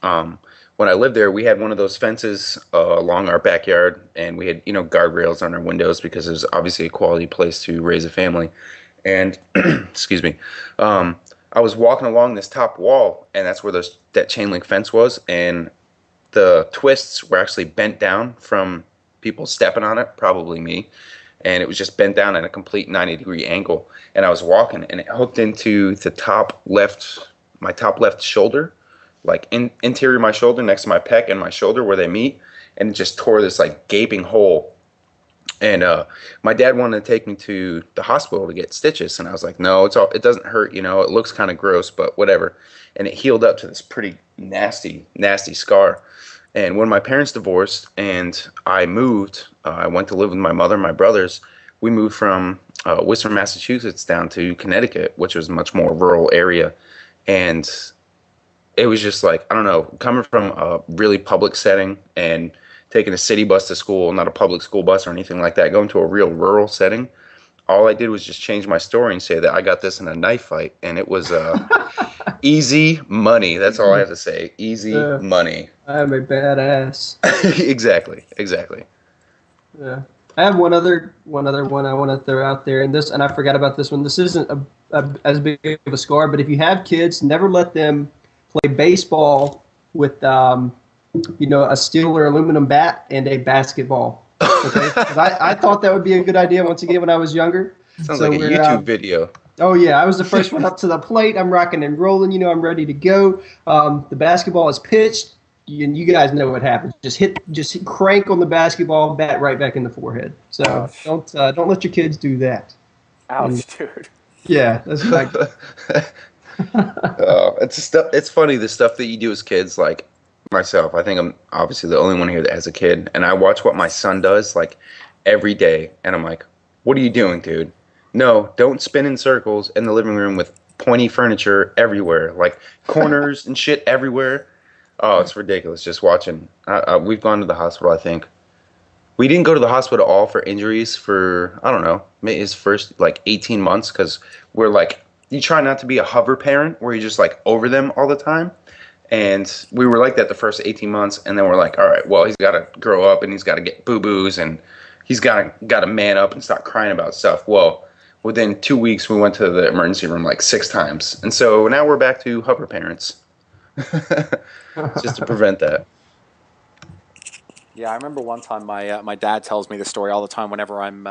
When I lived there, we had one of those fences along our backyard, and we had, you know, guardrails on our windows because it was obviously a quality place to raise a family. And excuse me. I was walking along this top wall, and that's where that chain link fence was, and the twists were actually bent down from people stepping on it, probably me, and it was just bent down at a complete 90-degree angle. And I was walking, and it hooked into the my top left shoulder, like interior of my shoulder, next to my pec and my shoulder where they meet, and it just tore this like gaping hole. And my dad wanted to take me to the hospital to get stitches, and I was like, no, it doesn't hurt, you know, it looks kind of gross, but whatever. And it healed up to this pretty nasty scar. And when my parents divorced and I moved, I went to live with my mother and my brothers. We moved from Worcester, Massachusetts down to Connecticut, which was a much more rural area. And it was just like, I don't know, coming from a really public setting and taking a city bus to school, not a public school bus or anything like that, going to a real rural setting, all I did was just change my story and say that I got this in a knife fight, and it was easy money. That's all I have to say. Easy money. I'm a badass. Exactly. Yeah. I have one other one I want to throw out there, and I forgot about this one. This isn't as big of a scar, but if you have kids, never let them play baseball with you know, a steel or aluminum bat and a basketball. Okay? 'Cause I thought that would be a good idea once again when I was younger. Sounds like a YouTube video. Oh, yeah. I was the first one up to the plate. I'm rocking and rolling. You know, I'm ready to go. The basketball is pitched, and you guys know what happens. Just crank on the basketball, bat right back in the forehead. So don't let your kids do that. Ouch, dude. Yeah, that's like. It's funny, the stuff that you do as kids, like myself. I think I'm obviously the only one here that has a kid, and I watch what my son does like every day, and I'm like, what are you doing, dude? No, don't spin in circles in the living room with pointy furniture everywhere, like corners and shit everywhere. Oh, it's ridiculous just watching. We've gone to the hospital, I think. We didn't go to the hospital at all for injuries for, I don't know, maybe his first like 18 months, because we're like, you try not to be a hover parent where you're just like over them all the time. And we were like that the first 18 months, and then we're like, all right, well, he's got to grow up, and he's got to get boo-boos, and he's got to man up and stop crying about stuff. Well, within 2 weeks, we went to the emergency room like 6 times. And so now we're back to hover parents, just to prevent that. Yeah, I remember one time my dad tells me this story all the time whenever I'm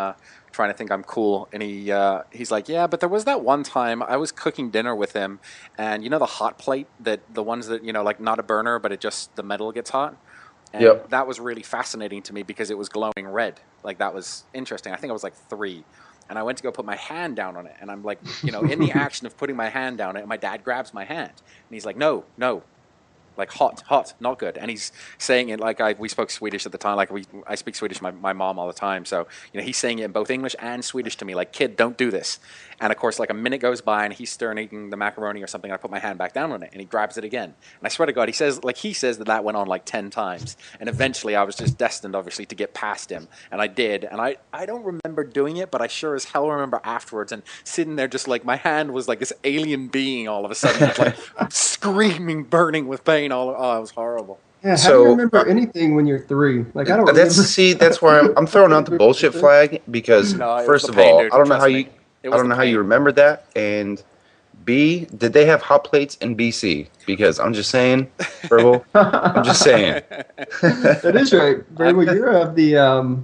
trying to think I'm cool, and he's like, yeah, but there was that one time I was cooking dinner with him, and you know the hot plate, the ones that, you know, like not a burner, but the metal gets hot. And Yep. That was really fascinating to me because it was glowing red. Like, that was interesting. I think I was like 3. and I went to go put my hand down on it, and I'm like, you know, in the action of putting my hand down it, and my dad grabs my hand, and he's like, no, no, like hot, not good. And he's saying it like we spoke Swedish at the time, like I speak Swedish to my mom all the time, so you know he's saying it in both English and Swedish to me, like, kid, don't do this. And of course, like a minute goes by and he's stirring eating the macaroni or something, and I put my hand back down on it and he grabs it again. And I swear to God, he says that went on like 10 times, and eventually I was just destined obviously to get past him, and I did. And I don't remember doing it, but I sure as hell remember afterwards and sitting there just like my hand was like this alien being all of a sudden, just like screaming, burning with pain. Oh, it was horrible. Yeah, how do you remember anything when you're 3? Like, I don't remember. That's where I'm throwing out the bullshit flag, because first of all, I don't know how you remembered that, and B, did they have hot plates in BC? Because I'm just saying, Verbal, I'm just saying. That is right. Verbal, you're of the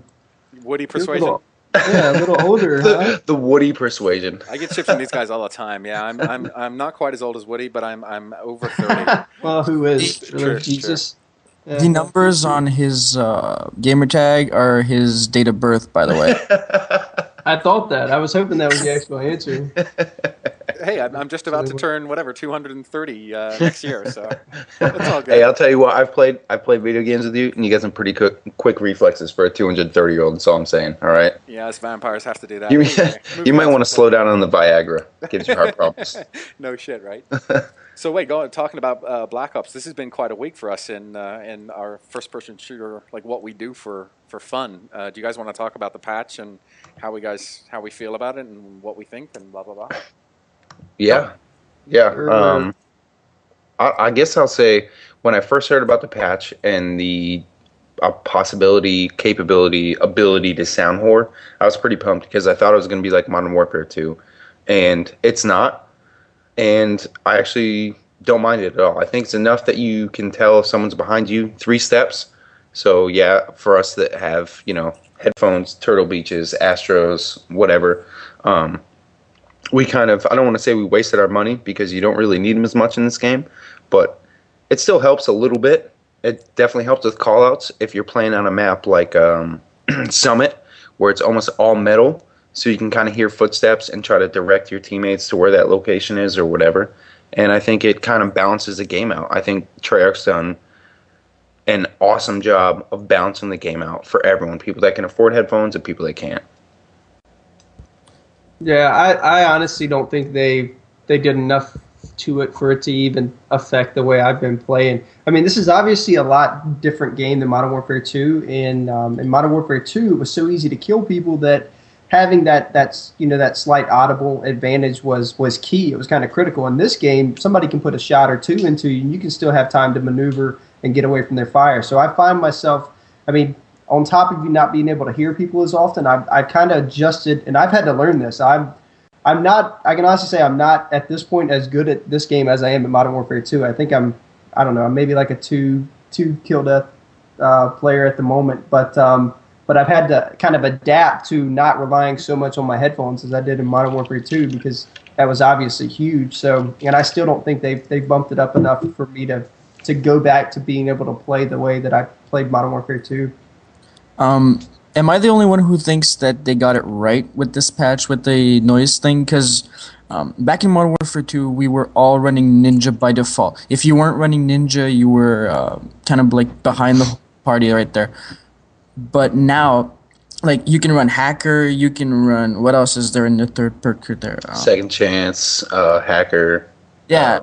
Woody persuasion. A little older. The Woody persuasion. I get chips from these guys all the time. Yeah, I'm not quite as old as Woody, but I'm over 30. Well, who is? True, Jesus. True. Yeah. The numbers on his gamer tag are his date of birth, by the way. I thought that. I was hoping that was the actual answer. Hey, I'm just about to turn 230 next year, so it's all good. Hey, I'll tell you what, I've played video games with you, and you got some pretty quick reflexes for a 230-year-old. That's all I'm saying. All right. Yeah, us vampires have to do that. You might want to slow down on the Viagra. It gives you heart problems. No shit, right? So wait, talking about Black Ops. This has been quite a week for us in our first-person shooter, like what we do for fun. Do you guys want to talk about the patch and how we feel about it and what we think and blah blah blah? Yeah. I guess I'll say when I first heard about the patch and the possibility, capability, ability to sound whore, I was pretty pumped because I thought it was going to be like Modern Warfare 2, and it's not. And I actually don't mind it at all. I think it's enough that you can tell if someone's behind you 3 steps. So yeah, for us that have, headphones, Turtle Beaches, Astros, whatever, we kind of, I don't want to say we wasted our money because you don't really need them as much in this game, but it still helps a little bit. It definitely helps with callouts if you're playing on a map like Summit, where it's almost all metal. So you can kind of hear footsteps and try to direct your teammates to where that location is or whatever. And I think it kind of balances the game out. I think Treyarch's done an awesome job of balancing the game out for everyone, people that can afford headphones and people that can't. Yeah, I honestly don't think they did enough to it for it to even affect the way I've been playing. I mean, this is obviously a lot different game than Modern Warfare 2. In Modern Warfare 2, it was so easy to kill people that having that slight audible advantage was key. It was kind of critical. In this game, somebody can put a shot or 2 into you, and you can still have time to maneuver and get away from their fire. So I find myself, on top of you not being able to hear people as often, I've kind of adjusted, and I've had to learn this. I can honestly say I'm not at this point as good at this game as I am in Modern Warfare 2. I think I'm maybe like a two kill death player at the moment, but I've had to kind of adapt to not relying so much on my headphones as I did in Modern Warfare 2 because that was obviously huge. So, and I still don't think they've bumped it up enough for me to go back to being able to play the way that I played Modern Warfare 2. Am I the only one who thinks that they got it right with this patch with the noise thing? Because back in Modern Warfare 2, we were all running Ninja by default. If you weren't running Ninja, you were kind of like behind the party right there. But now, like, you can run Hacker, you can run, what else is there in the third perk there? Second Chance, Hacker. Yeah.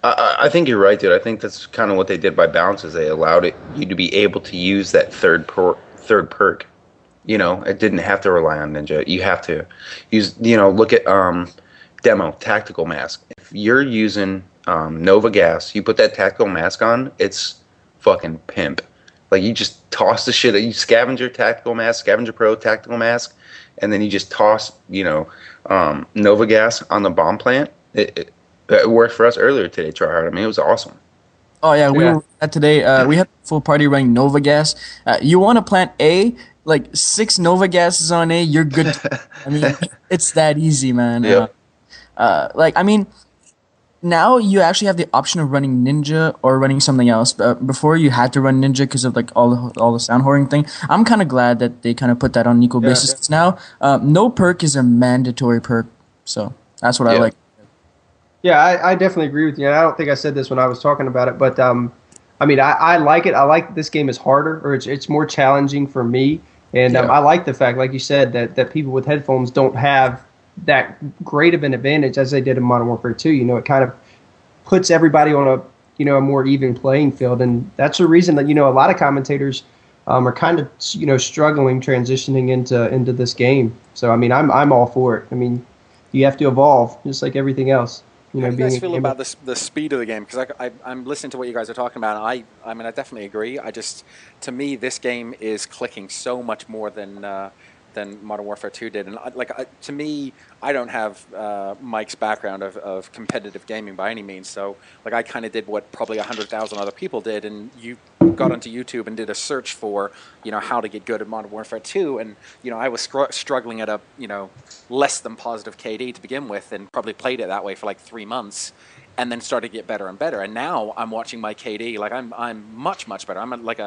I think you're right, dude. I think that's kind of what they did by balance is they allowed you to be able to use that third perk. It didn't have to rely on Ninja. You have to use, look at Demo, Tactical Mask. If you're using Nova Gas, you put that Tactical Mask on, it's fucking pimp. Like, you just toss the shit, you Scavenger Tactical Mask, Scavenger Pro Tactical Mask, and then you just toss, Nova Gas on the bomb plant. It worked for us earlier today, TryHard. It was awesome. Oh, yeah, we were at today. We had a full party running Nova Gas. You want to plant A, like 6 Nova Gases on A, you're good. It's that easy, man. Yeah. now you actually have the option of running Ninja or running something else. But before you had to run Ninja because of like all the sound hoarding thing. I'm kind of glad that they kind of put that on an equal basis now. No perk is a mandatory perk, so that's what I like. Yeah, I definitely agree with you. And I don't think I said this when I was talking about it, but I mean, I like it. I like this game is harder, or it's more challenging for me. And I like the fact, like you said, that people with headphones don't have that great of an advantage as they did in Modern Warfare 2. You know, it kind of puts everybody on a more even playing field, and that's the reason that a lot of commentators are kind of struggling transitioning into this game. So I mean, I'm all for it. I mean, you have to evolve just like everything else. How do you guys feel about the speed of the game? Because I'm listening to what you guys are talking about, and I mean, I definitely agree. To me, this game is clicking so much more than Modern Warfare 2 did. And to me, I don't have Mike's background of competitive gaming by any means. So like I kind of did what probably 100,000 other people did, and you got onto YouTube and did a search for how to get good at Modern Warfare 2, and I was struggling at a less than positive KD to begin with, and probably played it that way for like 3 months, and then started to get better and better. And now I'm watching my KD, like I'm much better. I'm like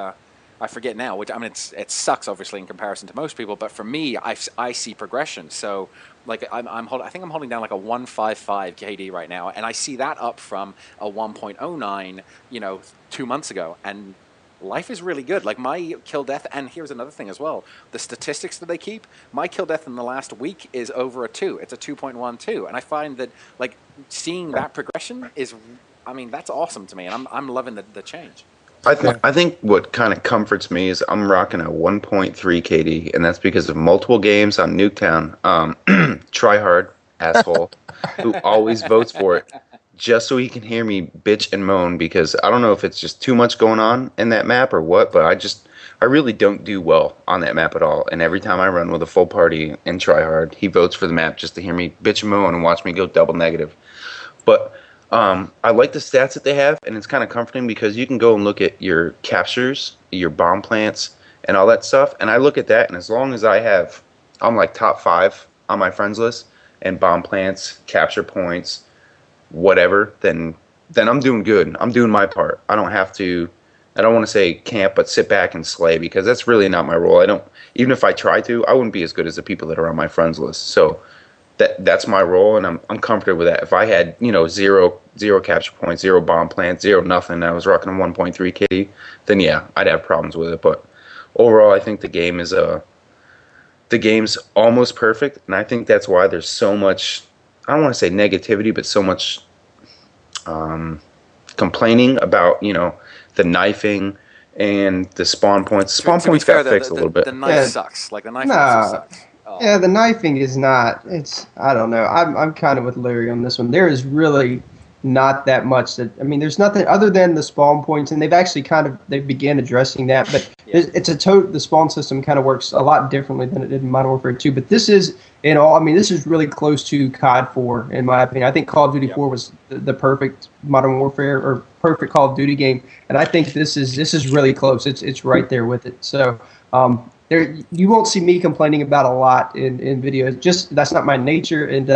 I forget now, which I mean it sucks obviously in comparison to most people, but for me I see progression. So like I think I'm holding down like a 155 KD right now, and I see that up from a 1.09 2 months ago, and life is really good. Like my kill death, and here's another thing as well, the statistics that they keep, my kill death in the last week is over a 2. It's a 2.12, and I find that like seeing that progression is, I mean, that's awesome to me, and I'm loving the change. I think what kind of comforts me is I'm rocking a 1.3 KD, and that's because of multiple games on Nuketown. TryHard, asshole, who always votes for it, just so he can hear me bitch and moan, because I don't know if it's just too much going on in that map or what, but I really don't do well on that map at all. And every time I run with a full party in TryHard, he votes for the map just to hear me bitch and moan and watch me go double negative. But I like the stats that they have, and it's kind of comforting because you can go and look at your captures, your bomb plants, and all that stuff. And I look at that, and as long as I'm like top 5 on my friends list, and bomb plants, capture points, whatever, then I'm doing good. I'm doing my part. I don't want to say camp, but sit back and slay, because that's really not my role. Even if I try to, I wouldn't be as good as the people that are on my friends list. So that's my role, and I'm comfortable with that. If I had zero capture points, 0 bomb plants, 0 nothing, and I was rocking a 1.3 KD, then yeah, I'd have problems with it. But overall, I think the game's almost perfect, and I think that's why there's so much, I don't want to say negativity, but so much complaining about the knifing and the spawn points. Spawn points got fixed a little bit. The knife sucks. Like the knife sucks. Oh. Yeah, the knifing is not. I don't know. I'm kind of with Larry on this one. There is really not that much there's nothing other than the spawn points, and they began addressing that, but the spawn system kind of works a lot differently than it did in Modern Warfare 2. But this is this is really close to COD 4 in my opinion. I think Call of Duty 4 was the perfect Modern Warfare or perfect Call of Duty game, and I think this is really close. It's right there with it. So you won't see me complaining about a lot in videos. Just that's not my nature, and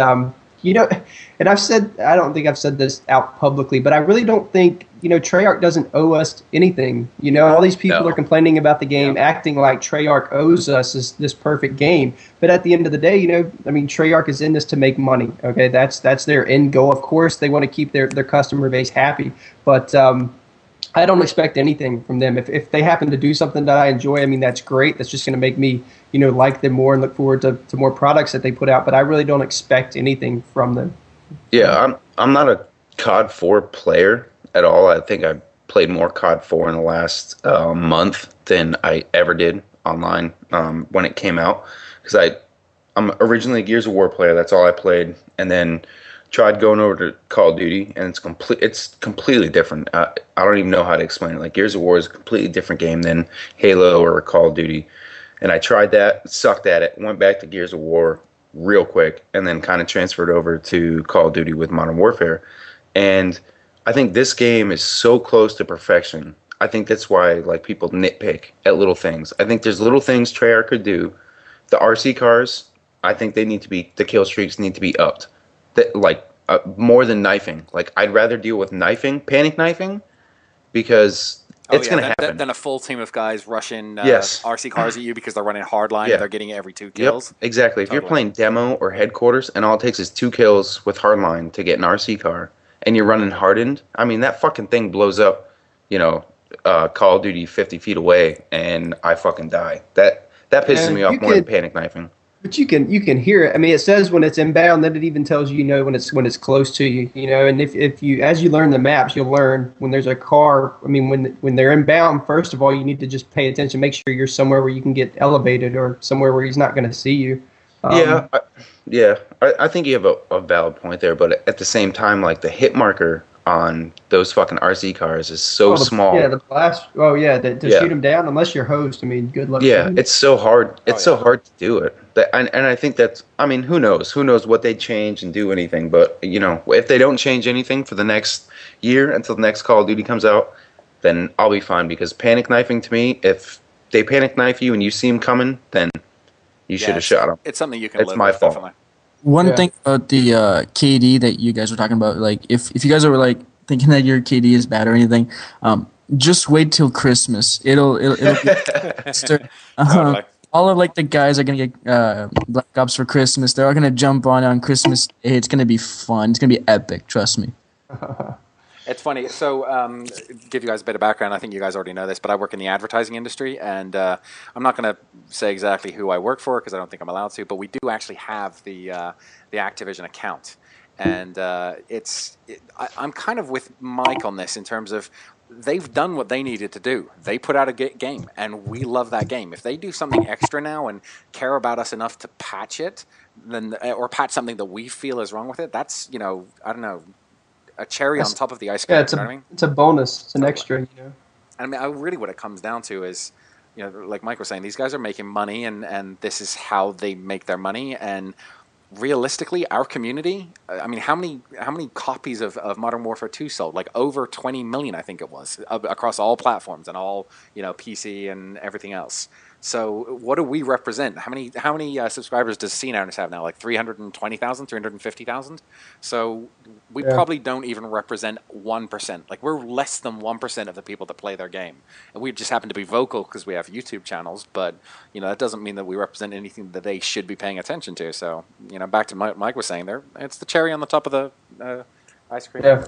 and I don't think I've said this out publicly, but I really don't think Treyarch doesn't owe us anything. All these people are complaining about the game, acting like Treyarch owes us this perfect game. But at the end of the day, Treyarch is in this to make money. Okay, that's their end goal. Of course, they want to keep their customer base happy, but I don't expect anything from them. If they happen to do something that I enjoy, that's great. That's just going to make me, like them more and look forward to more products that they put out. But I really don't expect anything from them. Yeah, I'm not a COD 4 player at all. I think I played more COD 4 in the last month than I ever did online when it came out. Because I'm originally a Gears of War player. That's all I played. And then tried going over to Call of Duty, and it's completely different. I don't even know how to explain it. Like Gears of War is a completely different game than Halo or Call of Duty. And I tried that, sucked at it, went back to Gears of War real quick, and then kind of transferred over to Call of Duty with Modern Warfare. And I think this game is so close to perfection. I think that's why people nitpick at little things. I think there's little things Treyarch could do. The RC cars, I think the kill streaks need to be upped. more than knifing. Like, I'd rather deal with knifing, panic knifing, because it's going to happen. Then a full team of guys rush in Yes. RC cars at you because they're running hardline Yeah. and they're getting it every 2 kills. Yep, exactly. If you're playing demo or headquarters and all it takes is 2 kills with hardline to get an RC car and you're running hardened, I mean, that fucking thing blows up, you know, Call of Duty 50 feet away and I fucking die. That pisses me off more than panic knifing. But you can hear it. I mean, it says when it's inbound, then it even tells you, when it's close to you, And if you, as you learn the maps, you'll learn when there's a car. I mean, when they're inbound, first of all, you need to just pay attention, make sure you're somewhere where you can get elevated or somewhere where he's not going to see you. I think you have a valid point there, but at the same time, like the hit marker on those fucking RC cars is so small. Yeah, the blast. Oh yeah, to shoot them down, unless you're host. I mean, good luck. Yeah, it's so hard. It's so hard to do it. And I think that's. I mean, who knows? Who knows what they change and do anything? But if they don't change anything for the next year until the next Call of Duty comes out, then I'll be fine. Because panic knifing to me, if they panic knife you and you see them coming, then you should have shot them. It's something you can live with. It's my fault. Definitely. One thing about the KD that you guys were talking about, like if you guys are like thinking that your KD is bad or anything, just wait till Christmas. It'll be all of like the guys are gonna get Black Ops for Christmas. They're all gonna jump on Christmas Day. It's gonna be fun. It's gonna be epic. Trust me. It's funny. So, give you guys a bit of background. I think you guys already know this, but I work in the advertising industry, and I'm not going to say exactly who I work for because I don't think I'm allowed to. But we do actually have the Activision account, and I'm kind of with Mike on this in terms of they've done what they needed to do. They put out a game, and we love that game. If they do something extra now and care about us enough to patch it, then or patch something that we feel is wrong with it, that's I don't know. A cherry on top of the ice cream. Yeah, it's a bonus. It's an extra. I mean, really, what it comes down to is, like Mike was saying, these guys are making money, and this is how they make their money. And realistically, our community. I mean, how many copies of Modern Warfare 2 sold? Like over 20 million, I think it was, across all platforms and all PC and everything else. So what do we represent? How many subscribers does CNowners have now? Like 320,000, 350,000? So we probably don't even represent 1%. Like we're less than 1% of the people that play their game. And we just happen to be vocal because we have YouTube channels, but that doesn't mean that we represent anything that they should be paying attention to. So, back to Mike was saying there, it's the cherry on the top of the ice cream. Yeah.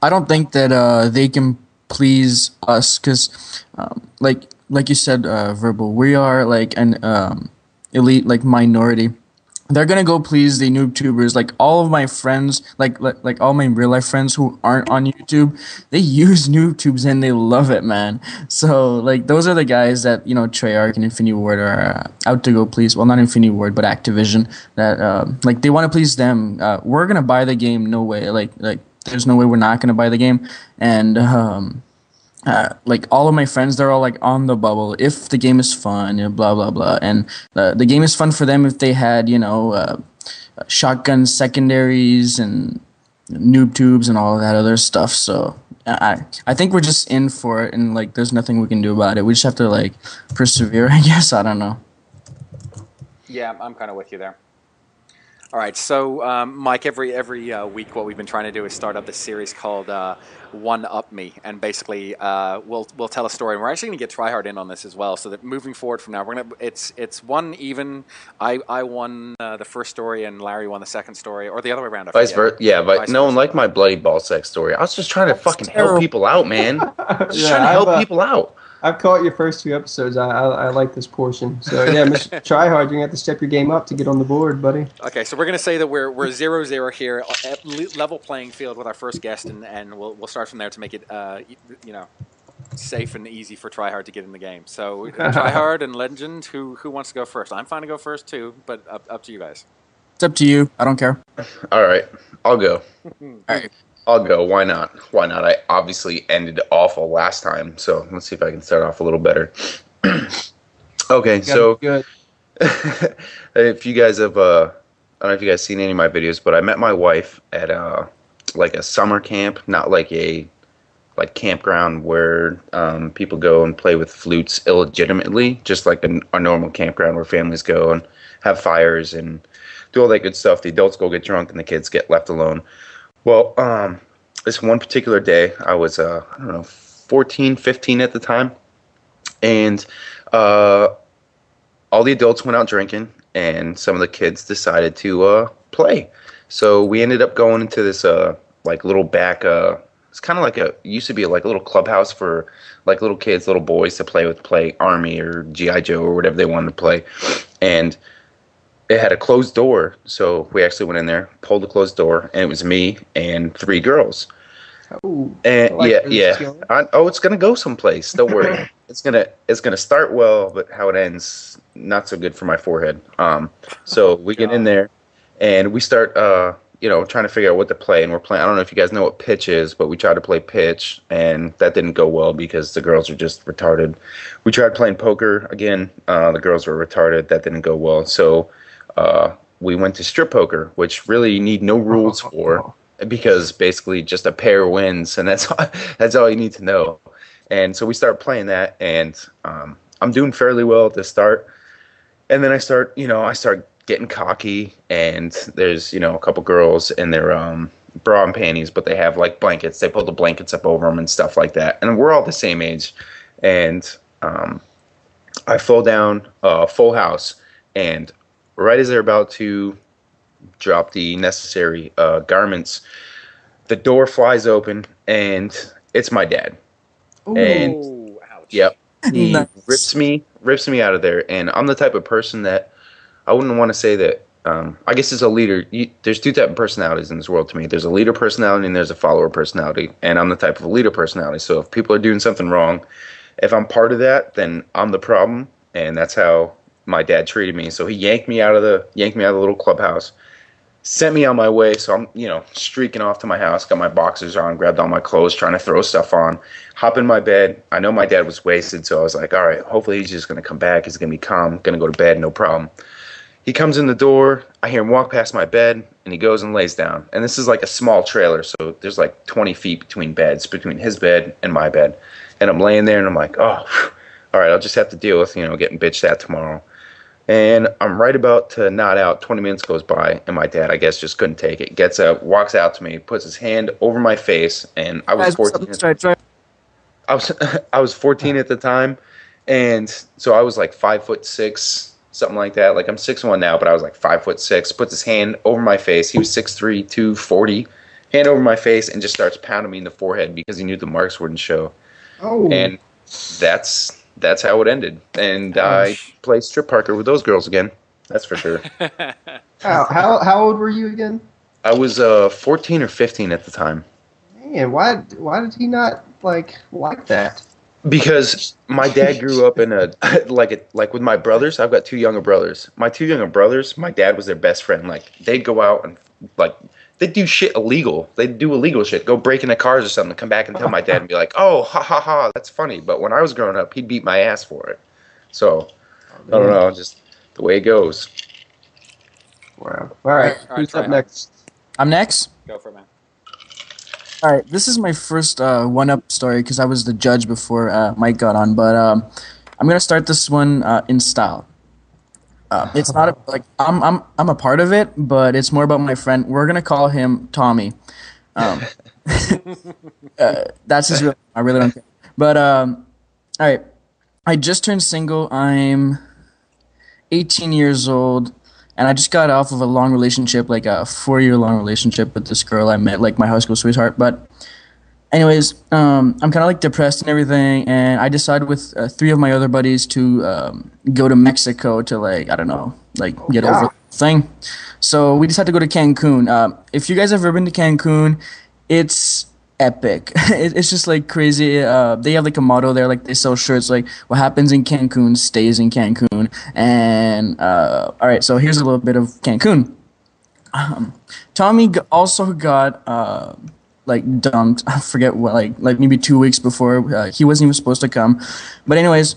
I don't think that they can please us because like you said, Verbal, we are like an elite like minority. They're gonna go please the noob tubers. Like all of my friends, like all my real life friends who aren't on YouTube, they use noob tubes and they love it, man. So like those are the guys that Treyarch and Infinity Ward are out to go please. Well, not Infinity Ward, but Activision. That like they want to please them. We're gonna buy the game, no way. Like there's no way we're not gonna buy the game. And like all of my friends, they're all like on the bubble. If the game is fun, blah blah blah, and the game is fun for them if they had shotgun secondaries and noob tubes and all of that other stuff. So I think we're just in for it, and like there's nothing we can do about it. We just have to like persevere, I guess. I don't know. Yeah, I'm kind of with you there. All right, so Mike, every week what we've been trying to do is start up this series called Ons1augh7, and basically we'll tell a story. And we're actually going to get TryHard in on this as well, so that moving forward from now, it's one even. I won the first story and Larry won the second story, or the other way around. Vice versa. Yeah, but no one liked my bloody ball sex story. I was just trying to fucking help people out, man. Just trying to help people out. I've caught your first 2 episodes. I like this portion. So yeah, Mr. TryHard, you're gonna have to step your game up to get on the board, buddy. Okay, so we're gonna say that we're 0-0 here, level playing field with our first guest, and we'll start from there to make it safe and easy for TryHard to get in the game. So TryHard and Legend, who wants to go first? I'm fine to go first too, but up to you guys. It's up to you. I don't care. All right, I'll go. All right. I'll go. Why not? Why not? I obviously ended awful last time, so let's see if I can start off a little better. Okay, so good. if you guys have, I don't know if you guys seen any of my videos, but I met my wife at like a summer camp, not like a campground where people go and play with flutes illegitimately, just like a normal campground where families go and have fires and do all that good stuff. The adults go get drunk, and the kids get left alone. Well, this one particular day, I was, I don't know, 14, 15 at the time, and all the adults went out drinking, and some of the kids decided to play. So we ended up going into this like little back. It's kind of like used to be like a little clubhouse for like little kids, little boys to play Army or GI Joe or whatever they wanted to play, and it had a closed door. So we actually went in there, pulled the closed door, and it was me and 3 girls. Oh, And like yeah. It's gonna go someplace. Don't worry. It's gonna start well, but how it ends, not so good for my forehead. So we get in there, and we start, trying to figure out what to play. And we're playing. I don't know if you guys know what pitch is, but we tried to play pitch, and that didn't go well because the girls are just retarded. We tried playing poker again. The girls were retarded. That didn't go well. So we went to strip poker, which really you need no rules for. Because basically just a pair wins, and that's all you need to know. And so we start playing that, and I'm doing fairly well at the start. And then I start getting cocky, and there's a couple girls in their bra and panties, but they have like blankets. They pull the blankets up over them and stuff like that. And we're all the same age. And I fall down full house, and right as they're about to drop the necessary garments, the door flies open, and it's my dad. Ooh. And ouch. Yep, he Nice. rips me out of there. And I'm the type of person that I wouldn't want to say that. I guess as a leader, there's 2 types of personalities in this world to me. There's a leader personality and there's a follower personality. And I'm the type of leader personality. So if people are doing something wrong, if I'm part of that, then I'm the problem. And that's how my dad treated me. So he yanked me out of the little clubhouse, sent me on my way. So I'm, streaking off to my house, got my boxers on, grabbed all my clothes, trying to throw stuff on, hop in my bed. I know my dad was wasted, so I was like, all right, hopefully he's just going to come back. He's going to be calm, going to go to bed, no problem. He comes in the door. I hear him walk past my bed, and he goes and lays down. And this is like a small trailer, so there's like 20 feet between beds, between his bed and my bed. And I'm laying there, and I'm like, oh, all right, I'll just have to deal with, getting bitched at tomorrow. And I'm right about to nod out. 20 minutes goes by, and my dad, I guess, just couldn't take it. Gets up, walks out to me, puts his hand over my face, and I was 14. I was 14 at the time, and so I was like 5'6", something like that. Like I'm 6'1" now, but I was like 5'6". Puts his hand over my face. He was 6'3", 240. Hand over my face, and just starts pounding me in the forehead because he knew the marks wouldn't show. Oh. And that's how it ended. And I play strip poker with those girls again. That's for sure. How old were you again? I was 14 or 15 at the time. Man, why did he not like that? Because my dad grew up in a like with my brothers. I've got 2 younger brothers. My 2 younger brothers, my dad was their best friend. Like they'd go out and like they'd do shit illegal. They'd do illegal shit. Go break into cars or something. Come back and tell my dad and be like, "Oh, ha ha ha, that's funny." But when I was growing up, he'd beat my ass for it. So I don't know, just the way it goes. Wow. All right. Who's up next? I'm next. Go for it, man. All right, this is my first one-up story because I was the judge before Mike got on, but I'm gonna start this one in style. It's not I'm a part of it, but it's more about my friend. We're gonna call him Tommy. That's his real. I really don't care. But all right, I just turned single. I'm 18 years old, and I just got off of a long relationship, like a 4-year-long relationship with this girl I met, like my high school sweetheart. But anyways, I'm kind of like depressed and everything, and I decided with 3 of my other buddies to go to Mexico to get over the thing. So we decided to go to Cancun. If you guys have ever been to Cancun, it's epic. It's just like crazy. They have like a motto there, like they sell shirts like what happens in Cancun stays in Cancun. And all right, so here's a little bit of Cancun. Tommy also got dumped. I forget what, like maybe 2 weeks before. He wasn't even supposed to come. But anyways,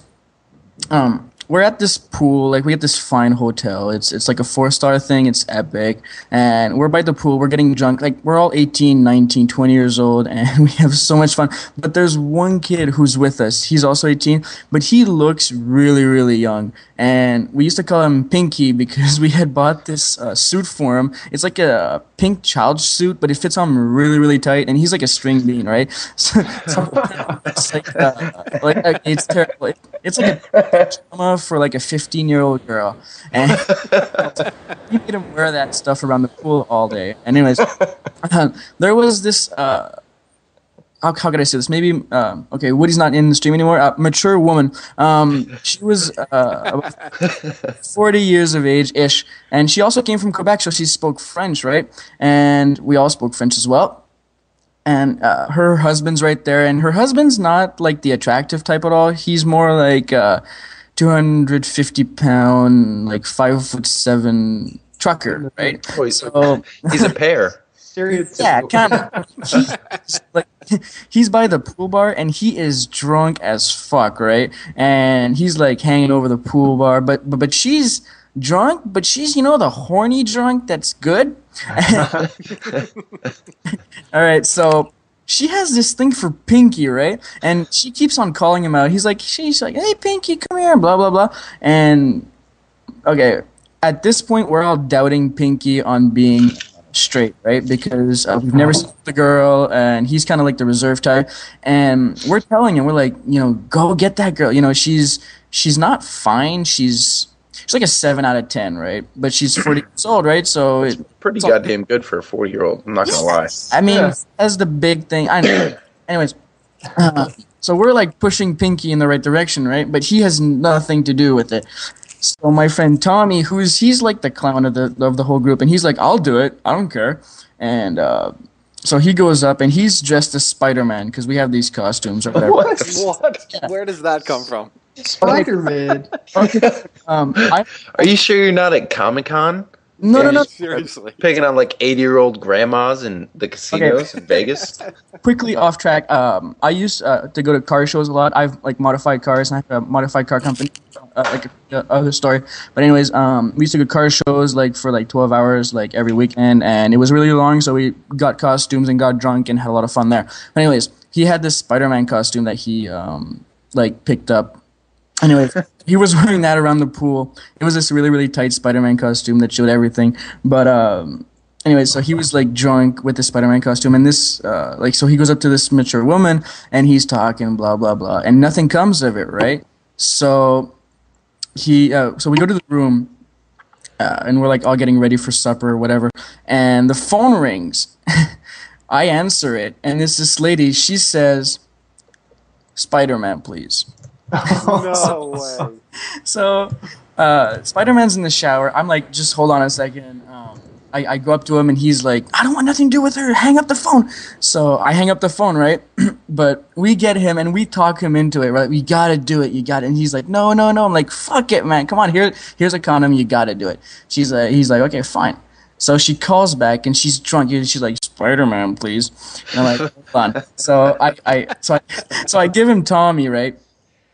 we're at this pool, like we have this fine hotel. It's like a 4-star thing. It's epic, and we're by the pool. We're getting drunk. Like we're all 18, 19, 20 years old, and we have so much fun. But there's one kid who's with us. He's also 18, but he looks really, really young. And we used to call him Pinky because we had bought this suit for him. It's like a pink child suit, but it fits on him really, really tight. And he's like a string bean, right? So it's like it's terrible. It's like a pajama for like a 15-year-old girl, and you made him wear that stuff around the pool all day. And anyways, there was this. How could I say this? Maybe okay. Woody's not in the stream anymore. Mature woman. She was about 40 years of age ish, and she also came from Quebec, so she spoke French, right? And we all spoke French as well. And her husband's right there, and her husband's not like the attractive type at all. He's more like 250-pound, like 5'7" trucker, right? Oh, he's a pair. Yeah, kind of. He's by the pool bar, and he is drunk as fuck, right? And he's like hanging over the pool bar, but she's drunk, but she's the horny drunk that's good. All right, so she has this thing for Pinky, right? And she keeps on calling him out. She's like, hey, Pinky, come here, blah, blah, blah. And, okay, at this point, we're all doubting Pinky on being straight, right? Because we've never seen the girl, and he's kind of like the reserve type. And we're telling him, we're like, go get that girl. She's not fine. She's like a 7 out of 10, right? But she's 40 years old, right? So it's pretty goddamn good for a 40-year-old. I'm not gonna lie. I mean, that's the big thing. I know. Anyways, so we're like pushing Pinky in the right direction, right? But he has nothing to do with it. So my friend Tommy, he's like the clown of the whole group, and he's like, I'll do it. I don't care. And so he goes up, and he's dressed as Spider-Man because we have these costumes or whatever. What? Yeah. Where does that come from? Spider-Man. Are you sure you're not at Comic-Con? No. Seriously. Picking on like 80-year-old grandmas in the casinos in Vegas? Quickly off track. I used to go to car shows a lot. I've like modified cars, and I have a modified car company. Like other story. But anyways, we used to go to car shows like for like 12 hours like every weekend, and it was really long, so we got costumes and got drunk and had a lot of fun there. But anyways, he had this Spider-Man costume that he like picked up. Anyway, he was wearing that around the pool. It was this really, really tight Spider-Man costume that showed everything. But anyway, so he was like drunk with the Spider-Man costume, and this so he goes up to this mature woman, and he's talking blah blah blah, and nothing comes of it, right? So we go to the room, and we're like all getting ready for supper or whatever, and the phone rings. I answer it, and it's this lady. She says, "Spider-Man, please." No way. So Spider-Man's in the shower. I'm like, just hold on a second. I go up to him, and he's like, I don't want nothing to do with her. Hang up the phone. So I hang up the phone, right? But we get him, and we talk him into it, right? We got to do it. You got it. And he's like, no. I'm like, fuck it, man. Come on. Here's a condom. You got to do it. He's like, okay, fine. So she calls back, and she's drunk. She's like, Spider-Man, please. And I'm like, hold on. So I give him Tommy, right?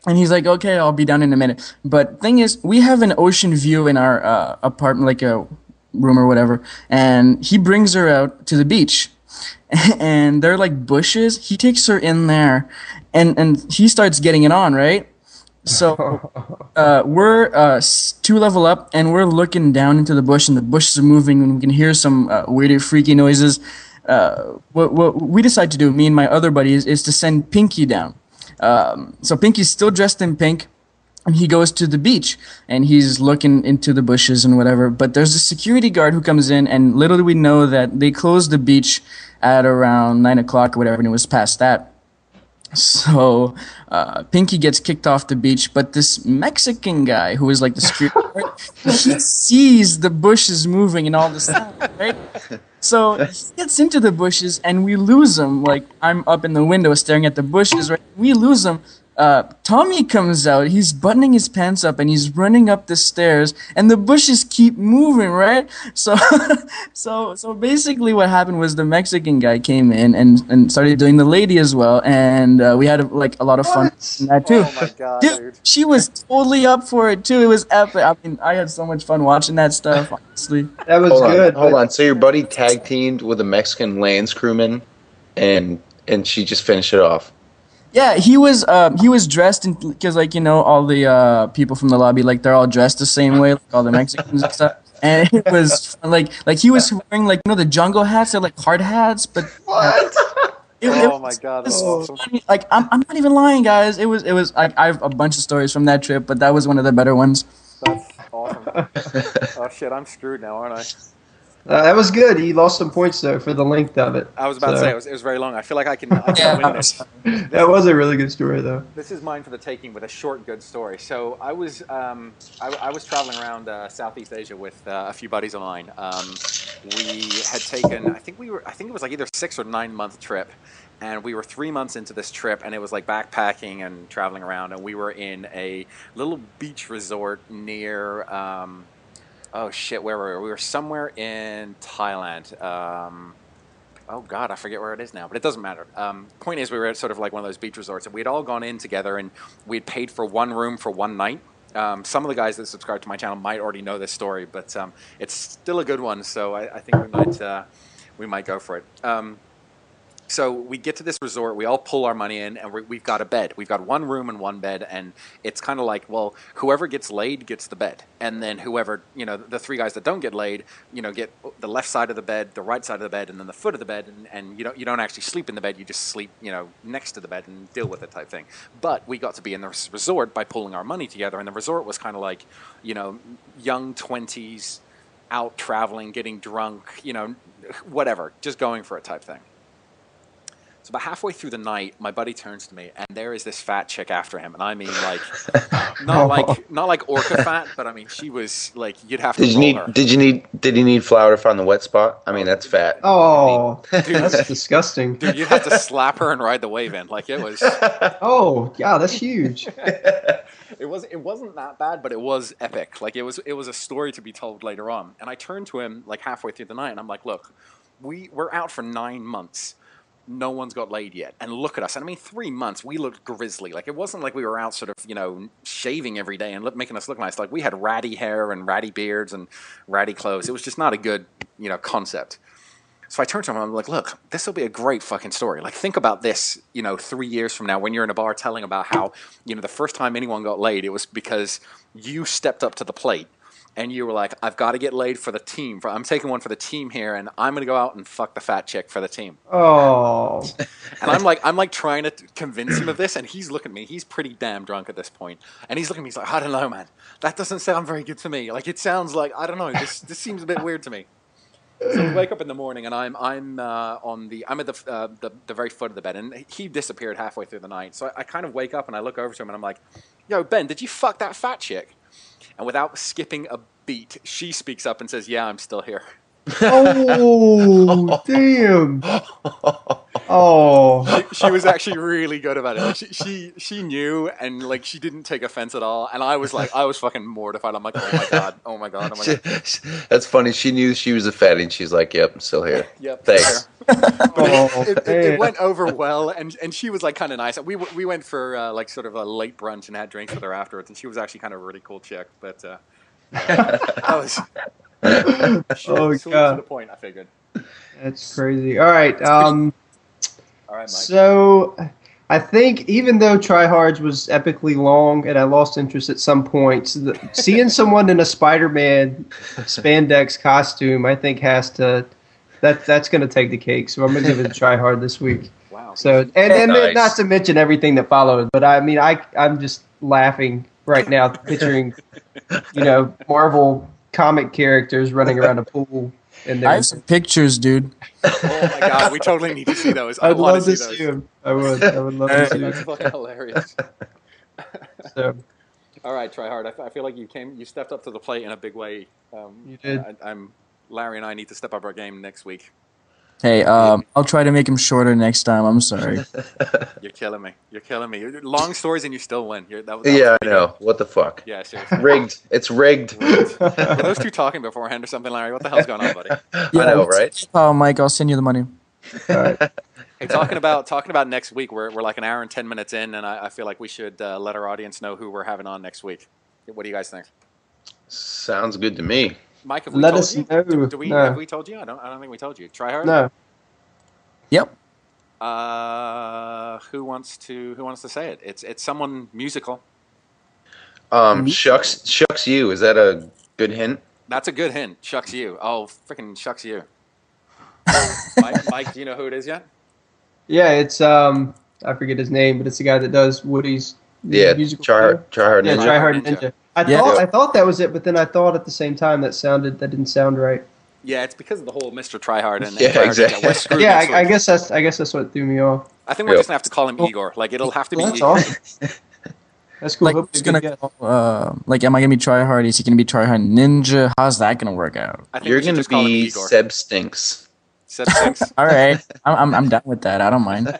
And he's like, okay, I'll be down in a minute. But thing is, we have an ocean view in our apartment, like a room or whatever. And he brings her out to the beach. And they're like bushes. He takes her in there. And he starts getting it on, right? So we're 2 level up, and we're looking down into the bush, and the bushes are moving, and we can hear some weird, freaky noises. What we decide to do, me and my other buddies, is to send Pinky down. So Pinky's still dressed in pink, and he goes to the beach, and he's looking into the bushes and whatever. But there's a security guard who comes in, and little do we know that they closed the beach at around 9 o'clock or whatever, and it was past that. So Pinky gets kicked off the beach, but this Mexican guy who is like the security guard, he sees the bushes moving and all this stuff, right? So he gets into the bushes, and we lose him. Like, I'm up in the window staring at the bushes, right? We lose him, Tommy comes out. He's buttoning his pants up and he's running up the stairs, and the bushes keep moving, right? So, so basically, what happened was the Mexican guy came in and started doing the lady as well, and we had like a lot of fun in that too. Oh my god, Dude, she was totally up for it too. It was epic. I mean, I had so much fun watching that stuff. Honestly, That was Hold good. on, hold on. So your buddy tag teamed with a Mexican lands crewman, and she just finished it off. yeah, he was dressed in because like all the people from the lobby, like they're all dressed the same way, like all the Mexicans and stuff. And it was like he was wearing like the jungle hats, they're like hard hats, but What? Oh my god, that's awesome. funny. Like I'm not even lying, guys. It was like I have a bunch of stories from that trip, but that was one of the better ones. That's awesome. Oh shit, I'm screwed now, aren't I? That was good. You lost some points though for the length of it. I was about to say it was very long. I feel like I can win this. That was a really good story though. This is mine for the taking with a short, good story. So I was traveling around Southeast Asia with a few buddies of mine. We had taken, I think it was like either 6 or 9 month trip, and we were 3 months into this trip, and it was like backpacking and traveling around, and we were in a little beach resort near. Oh shit, where were we? We were somewhere in Thailand. Oh god, I forget where it is now, but it doesn't matter. Point is, we were at sort of like one of those beach resorts, and we'd all gone in together, and we'd paid for one room for one night. Some of the guys that subscribe to my channel might already know this story, but it's still a good one, so I think we might go for it. So we get to this resort, we all pull our money in, and we've got a bed. We've got one room and one bed, and it's kind of like, well, whoever gets laid gets the bed. And then whoever, the 3 guys that don't get laid, get the left side of the bed, the right side of the bed, and then the foot of the bed, and you don't actually sleep in the bed, you just sleep, next to the bed and deal with it type thing. But we got to be in this resort by pulling our money together, and the resort was kind of like, young 20s, out traveling, getting drunk, whatever, just going for it type thing. So about halfway through the night, my buddy turns to me, and there is this fat chick after him, and I mean, like, not like orca fat, but I mean, she was like, you'd have to roll her. Did he need flour to find the wet spot? I mean, that's fat. Oh, Dude, that's disgusting. Dude, you'd have to slap her and ride the wave in. Like, it was. Oh, yeah, that's huge. It wasn't that bad, but it was epic. Like, it was a story to be told later on. And I turned to him like halfway through the night, and I'm like, look, we're out for 9 months. No one's got laid yet. And look at us. And I mean, 3 months, we looked grisly. Like, it wasn't like we were out sort of, shaving every day and making us look nice. Like, we had ratty hair and ratty beards and ratty clothes. It was just not a good, concept. So I turned to him and I'm like, look, this will be a great fucking story. Like, think about this, 3 years from now when you're in a bar telling about how, the first time anyone got laid, it was because you stepped up to the plate. And you were like, I've got to get laid for the team. I'm taking one for the team here, and I'm going to go out and fuck the fat chick for the team. Oh. And I'm like trying to convince him of this, and he's looking at me. He's pretty damn drunk at this point. And he's looking at me, he's like, I don't know, man. That doesn't sound very good to me. Like, it sounds like, I don't know, this seems a bit weird to me. So we wake up in the morning, and I'm at the very foot of the bed, and he disappeared halfway through the night. So I kind of wake up, and I look over to him, and I'm like, yo, Ben, did you fuck that fat chick? And without skipping a beat, she speaks up and says, yeah, I'm still here. Oh, damn. Oh. She was actually really good about it. Like, she knew, and like she didn't take offense at all. And I was fucking mortified. I'm like, oh my god, oh my god, oh my god. That's funny. She knew she was a fatty, and she's like, yep, I'm still here. Yep, thanks. It went over well, and she was like kind of nice. We went for like sort of a late brunch and had drinks with her afterwards, and she was actually kind of a really cool chick. But that was. Oh god! To the point, I figured. That's crazy. All right. All right, Mike. So I think even though TryHard's was epically long and I lost interest at some points, seeing someone in a Spider-Man spandex costume, I think has to. That's going to take the cake. So I'm going to give it a TryHard this week. Wow. So and Nice. Not to mention everything that followed, but I mean I'm just laughing right now picturing Marvel comic characters running around a pool. I have some pictures, dude. Oh my god, we totally need to see those. I'd love to see see them. I would love to see That's them. fucking hilarious. So, all right, TryHard. I feel like you stepped up to the plate in a big way. You did. Larry and I need to step up our game next week. Hey, I'll try to make him shorter next time. I'm sorry. You're killing me. You're killing me. Long stories and you still win. That was Yeah, I pretty know. good. What the fuck? Yeah, seriously. Rigged. It's rigged. Were those two talking beforehand or something, Larry? What the hell's going on, buddy? Yeah, I know, right? Mike, I'll send you the money. All right. Hey, talking about next week, we're like an hour and 10 minutes in, and I feel like we should let our audience know who we're having on next week. What do you guys think? Sounds good to me. Mike, have we Let told us you? know. No. Have we told you? I don't think we told you. TryHard? No. Yep. Who wants to say it? It's someone musical. Shucks you. Is that a good hint? That's a good hint. Shucks you. Oh, freaking shucks you. Mike, do you know who it is yet? Yeah, it's I forget his name, but it's the guy that does Woody's musical. TryHard Yeah, Ninja. TryHardNinja. I thought that was it, but then I thought at the same time that didn't sound right. Yeah, it's because of the whole Mr. TryHard and Yeah, TryHard exactly. Ninja. We're screwed Yeah, next I week. guess that's what threw me off. I think we're just gonna have to call him Igor. Like it'll have to be. That's Igor. awesome. That's cool. Like, Hope who's it's gonna good. like, am I gonna be TryHard? Is he gonna be TryHardNinja? How's that gonna work out? I think You're we should going to just call him be Igor. Seb Stinks. Seb Six. All right, I'm down with that. I don't mind.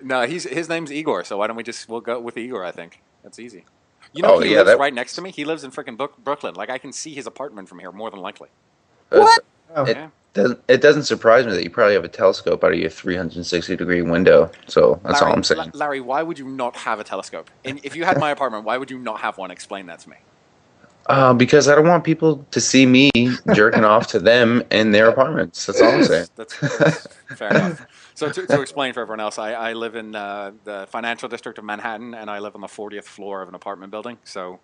No, his name's Igor. So why don't we'll go with Igor? I think that's easy. You know, Oh, he yeah, lives that- right next to me. He lives in freaking Brooklyn. Like I can see his apartment from here more than likely. What? Oh. It, Yeah. it doesn't surprise me that you probably have a telescope out of your 360-degree window. So that's all I'm saying. Larry, why would you not have a telescope? And if you had my apartment, why would you not have one? Explain that to me. Because I don't want people to see me jerking off to them in their apartments. That's all I'm saying. That's fair enough. So to explain for everyone else, I live in the financial district of Manhattan, and I live on the 40th floor of an apartment building. So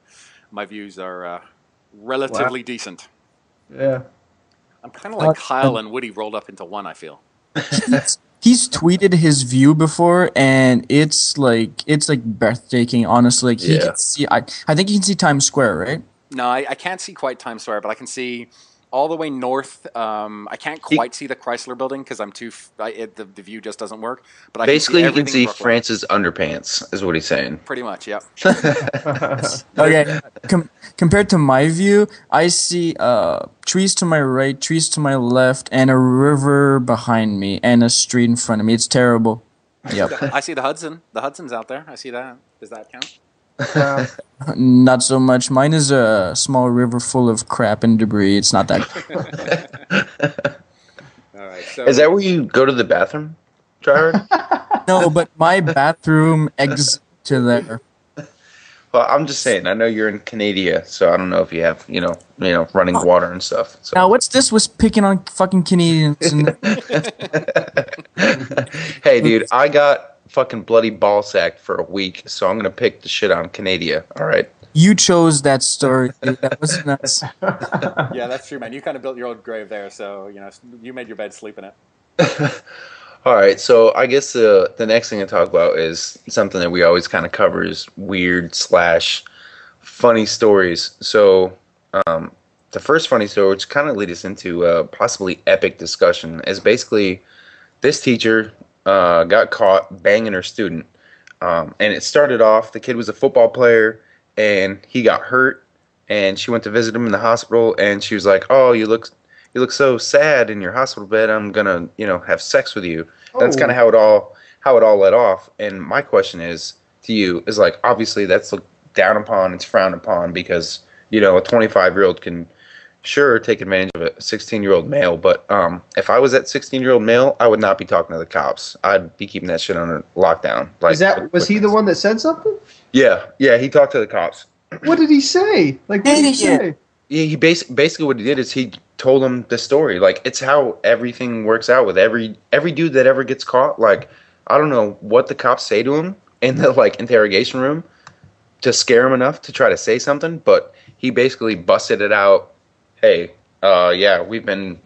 my views are relatively decent. Yeah. I'm kind of like Kyle and Woody rolled up into one, I feel. He's tweeted his view before, and it's like breathtaking. Honestly, like he Yeah. can see. I think you can see Times Square, right? No, I can't see quite Times Square, but I can see all the way north. I can't quite see the Chrysler Building because I'm the view just doesn't work. But I Basically, you can can see see everything in Brooklyn. France's underpants, is what he's saying. Pretty much, yep. Okay. Compared to my view, I see trees to my right, trees to my left, and a river behind me, and a street in front of me. It's terrible. Yep. I see the Hudson. The Hudson's out there. I see that. Does that count? Not so much. Mine is a small river full of crap and debris. It's not that. All right. So Is that where you go to the bathroom, TryHard? No, but my bathroom exits to there. Well, I'm just saying. I know you're in Canada, so I don't know if you have, running water and stuff. So. Now, what's this with picking on fucking Canadians? And Hey, dude, I got fucking bloody ball sacked for a week, so I'm gonna pick the shit on Canada. All right. you chose that story. Dude. That was nuts. yeah, that's true, man. You kind of built your own grave there, so you made your bed, sleep in it. All right, so I guess the next thing to talk about is something that we always kind of cover is weird / funny stories. So the first funny story, which kind of lead us into a possibly epic discussion, is basically this teacher got caught banging her student. And it started off, the kid was a football player, and he got hurt, and she went to visit him in the hospital, and she was like, "Oh, you look so sad in your hospital bed. I'm gonna, have sex with you." That's kind of how it all let off. And my question is to you is like, obviously that's looked down upon, it's frowned upon because a 25-year-old can sure take advantage of a 16-year-old male. But if I was that 16-year-old male, I would not be talking to the cops. I'd be keeping that shit under lockdown. Like, Was he the one that said something? Yeah, he talked to the cops. What did he say? Like, what did he say? Yeah, he basically what he did is he told him the story. Like, it's how everything works out with every dude that ever gets caught. Like, I don't know what the cops say to him in the interrogation room to scare him enough to try to say something, but he basically busted it out. Hey, yeah, we've been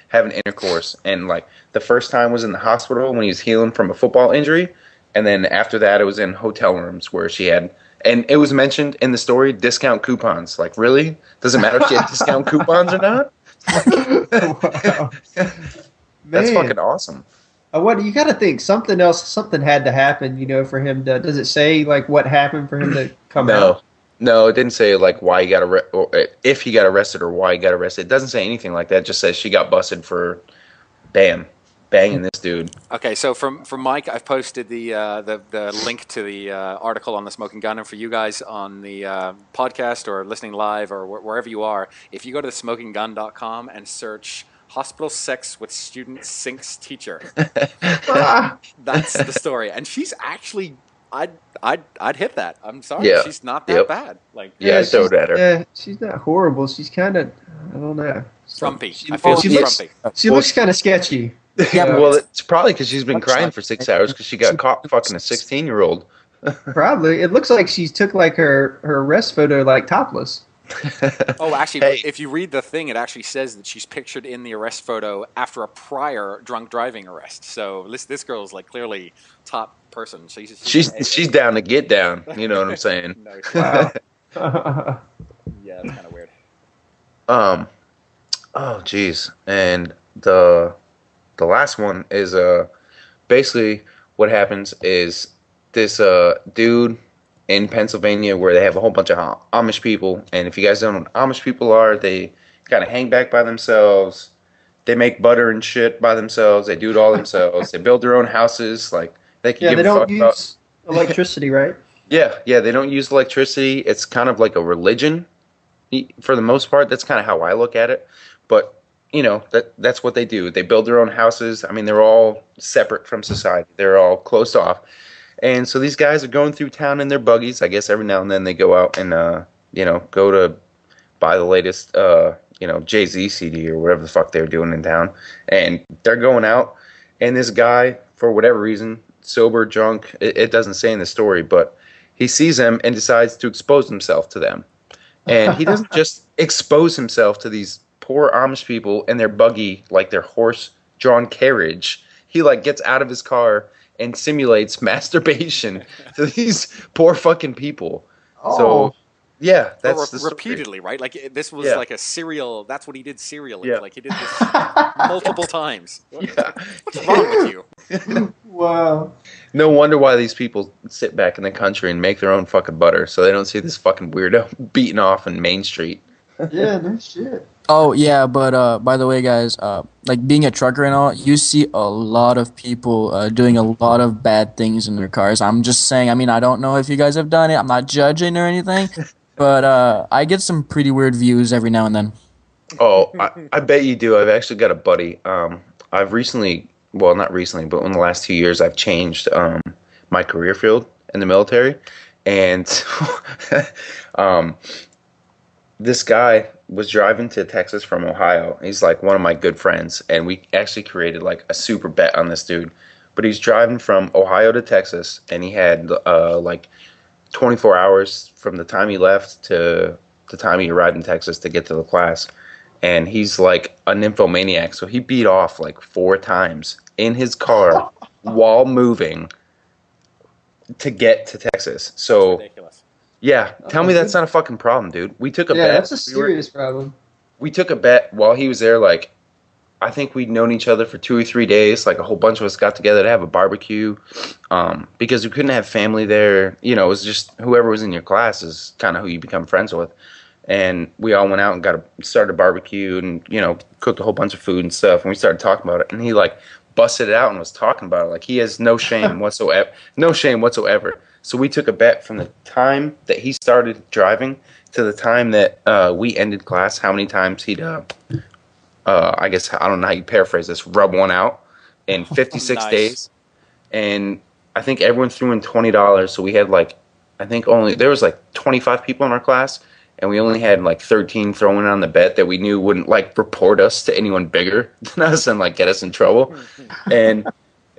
having intercourse, and the first time was in the hospital when he was healing from a football injury, and then after that it was in hotel rooms where she had. And it was mentioned in the story, discount coupons. Like, really? Does it matter if she had discount coupons or not? Wow. That's Man. fucking awesome. What you got to think something had to happen, for him to. Does it say what happened for him to come out? No, it didn't say like why he got or if he got arrested or why he got arrested. It doesn't say anything like that. It just says she got busted for, banging this dude. Okay, so from Mike, I've posted the link to the article on the smoking gun, and for you guys on the podcast or listening live or wherever you are, if you go to thesmokinggun.com and search "hospital sex with student sinks teacher," that's the story, and she's actually. I'd hit that. I'm sorry, Yeah. she's not that bad. Like Yeah, I throw it at her. Yeah, she's not horrible. She's kind of, I don't know. frumpy. I Oh, feel she she's looks- frumpy. She looks kind of sketchy. Yeah, well, it's probably because she's been crying for 6 hours because she got caught fucking a 16-year-old. Probably. It looks like she took like her arrest photo like topless. Oh, actually, Hey. if you read the thing, it actually says that she's pictured in the arrest photo after a prior drunk driving arrest. So this girl's like clearly top person. She's down to get down. You know what I'm saying? Nice. Wow. Yeah, that's kind of weird. Oh, geez. And the last one is basically what happens is this dude in Pennsylvania where they have a whole bunch of Amish people, and if you guys don't know what Amish people are, they kind of hang back by themselves. They make butter and shit by themselves. They do it all themselves. They build their own houses. Like they can Yeah, give they a don't fuck about. use electricity, right? Yeah, they don't use electricity. It's kind of like a religion for the most part. That's kind of how I look at it. But, you know, that's what they do. They build their own houses. I mean, they're all separate from society. They're all closed off. And so these guys are going through town in their buggies. I guess every now and then they go out and, go to buy the latest, Jay-Z CD or whatever the fuck they're doing in town. And they're going out, and this guy, for whatever reason, sober, drunk, it doesn't say in the story, but he sees them and decides to expose himself to them. And he doesn't just expose himself to these poor Amish people in their buggy, like their horse-drawn carriage. He, gets out of his car and simulates masturbation to these poor fucking people. Oh. So, yeah, that's the story. Repeatedly, right? Like this was Yeah. like a serial. That's what he did serially. Yeah. Like he did this multiple times. Yeah. What's wrong with you? Wow. No wonder why these people sit back in the country and make their own fucking butter, so they don't see this fucking weirdo beating off in Main Street. Yeah, no shit. Oh yeah, but by the way, guys, like being a trucker and all, you see a lot of people doing a lot of bad things in their cars. I'm just saying. I mean, I don't know if you guys have done it. I'm not judging or anything, but I get some pretty weird views every now and then. Oh, I bet you do. I've actually got a buddy. I've recently, well, not recently, but in the last 2 years, I've changed my career field in the military, and this guy was driving to Texas from Ohio. He's like one of my good friends, and we actually created like a super bet on this dude. But he's driving from Ohio to Texas, and he had 24 hours from the time he left to the time he arrived in Texas to get to the class. And he's like a nymphomaniac, so he beat off like 4 times in his car while moving to get to Texas. So Ridiculous. yeah, tell me that's not a fucking problem, dude. We took a bet. That's a serious problem. We took a bet while he was there. Like, I think we'd known each other for 2 or 3 days. Like, a whole bunch of us got together to have a barbecue because we couldn't have family there. You know, it was just whoever was in your class is kind of who you become friends with. And we all went out and started a barbecue and, cooked a whole bunch of food and stuff. And we started talking about it. And he, busted it out and was talking about it. Like, he has no shame whatsoever. No shame whatsoever. So we took a bet from the time that he started driving to the time that we ended class, how many times he'd, I guess, I don't know how you paraphrase this, rub one out in 56 Nice. days. And I think everyone threw in $20. So we had there was 25 people in our class. And we only had 13 throwing on the bet that we knew wouldn't report us to anyone bigger than us and get us in trouble. And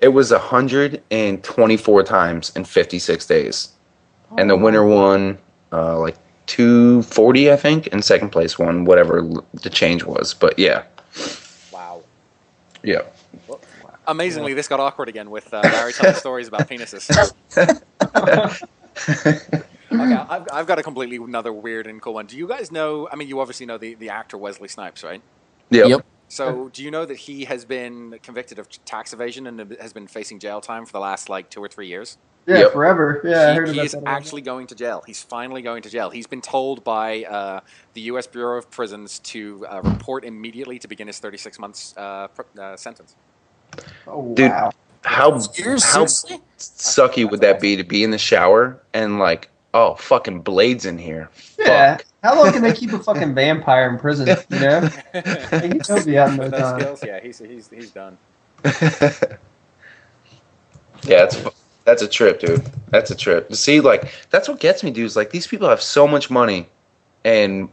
it was 124 times in 56 days. And the winner won 240, I think, and second place won whatever the change was. But yeah. Wow. Yeah. Amazingly, this got awkward again with Larry telling stories about penises. Okay, I've got a completely another weird and cool one. Do you guys know, I mean, you obviously know the actor Wesley Snipes, right? Yep. So do you know that he has been convicted of tax evasion and has been facing jail time for the last 2 or 3 years? Yeah, Yep. forever. Yeah, I heard He about is that. actually going to jail. He's finally going to jail. He's been told by the U.S. Bureau of Prisons to report immediately to begin his 36 months sentence. Oh Dude, wow. how Seriously? sucky would that be to be in the shower and like, oh, fucking blades in here. Yeah. Fuck. How long can they keep a fucking vampire in prison? You know, he'll be out in no Those time. skills, yeah, he's done. Yeah, that's a trip, dude. That's a trip. See, like, that's what gets me, dude. Is like these people have so much money, and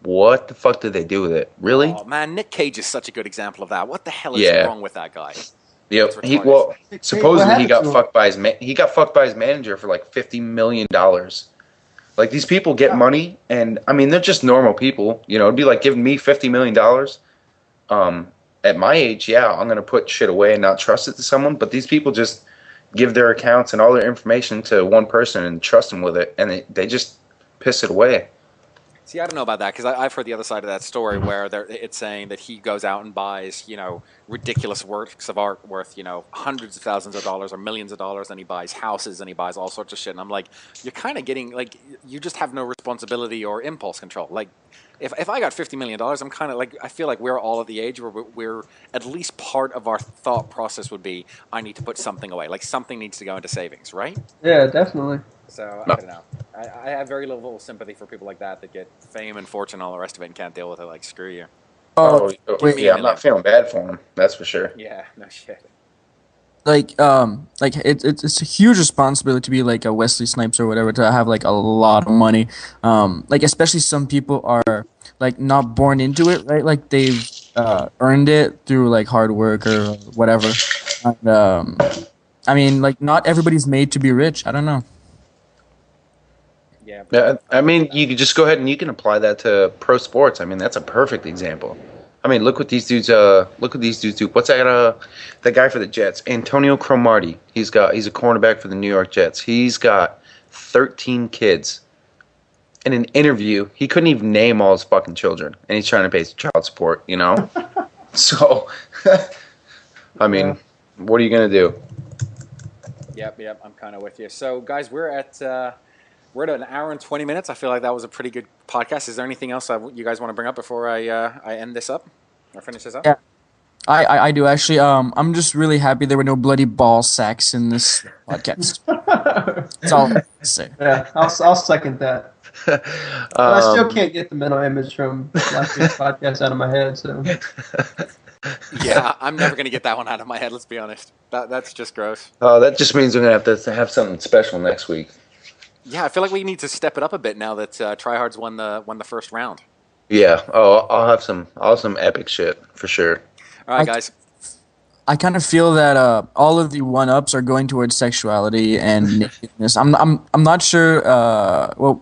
what the fuck did they do with it? Really? Oh man, Nick Cage is such a good example of that. What the hell is Yeah. wrong with that guy? Yep. It's He retarded. well, Hey, supposedly what he got happened to him? fucked by his manager for like $50 million. Like these people get money, and I mean they're just normal people. You know, it'd be like giving me $50 million. At my age, yeah, I'm gonna put shit away and not trust it to someone. But these people just give their accounts and all their information to one person and trust them with it, and they just piss it away. See, I don't know about that because I've heard the other side of that story where it's saying that he goes out and buys, ridiculous works of art worth, hundreds of thousands of dollars or millions of dollars, and he buys houses and he buys all sorts of shit. And I'm like, you're kind of getting, like, you just have no responsibility or impulse control. Like, if I got $50 million, I'm kind of like, I feel like we're all at the age where we're at least part of our thought process would be, I need to put something away. Like, something needs to go into savings, right? Yeah, definitely. So, I don't know. I have very little sympathy for people like that get fame and fortune and all the rest of it and can't deal with it. Like, screw you. Oh, wait. yeah, I'm not feeling bad for him. That's for sure. Yeah, no shit. Like it's a huge responsibility to be like a Wesley Snipes or whatever, to have like a lot of money. Like especially some people are like not born into it, right? Like they've earned it through like hard work or whatever. And I mean, like not everybody's made to be rich. I don't know. Yeah, I mean, you could just go ahead and you can apply that to pro sports. I mean, that's a perfect example. I mean, look what these dudes. Look what these dudes do. What's that? That guy for the Jets, Antonio Cromartie. He's a cornerback for the New York Jets. He's got 13 kids. In an interview, he couldn't even name all his fucking children, and he's trying to pay child support. You know, so I mean, what are you gonna do? Yep. I'm kind of with you. So, guys, we're at an hour and 20 minutes. I feel like that was a pretty good podcast. Is there anything else you guys want to bring up before I end this up or finish this up? Yeah. I do actually. I'm just really happy there were no bloody ball sacks in this podcast. That's all I have to say. Yeah, I'll second that. But I still can't get the mental image from last week's podcast out of my head. So Yeah, I'm never going to get that one out of my head, let's be honest. That's just gross. That just means we're gonna have to have something special next week. Yeah, I feel like we need to step it up a bit now that TryHard's won the first round. Yeah. Oh, I'll have some epic shit for sure. All right, guys. I kind of feel that all of the one-ups are going towards sexuality and nakedness. I'm not sure. Well,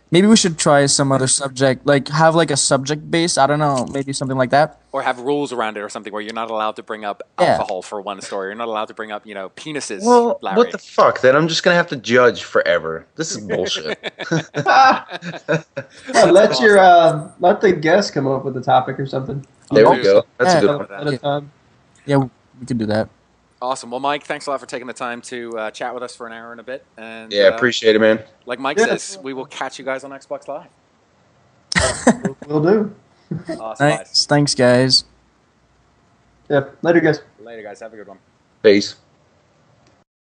maybe we should try some other subject, like have like a subject base. I don't know, maybe something like that. Or have rules around it or something where you're not allowed to bring up Yeah. alcohol for one story. You're not allowed to bring up, penises, Well, Larry. what the fuck? Then I'm just gonna have to judge forever. This is bullshit. let the guest come up with a topic or something. There we go. That's a Yeah. good one. At a time. Yeah, we could do that. Awesome. Well, Mike, thanks a lot for taking the time to chat with us for an hour and a bit. And Yeah, appreciate it, man. like Mike Yeah. says, we will catch you guys on Xbox Live. We'll do. Awesome, guys. Thanks, guys. Yeah. Later, guys. Later, guys. Have a good one. Peace.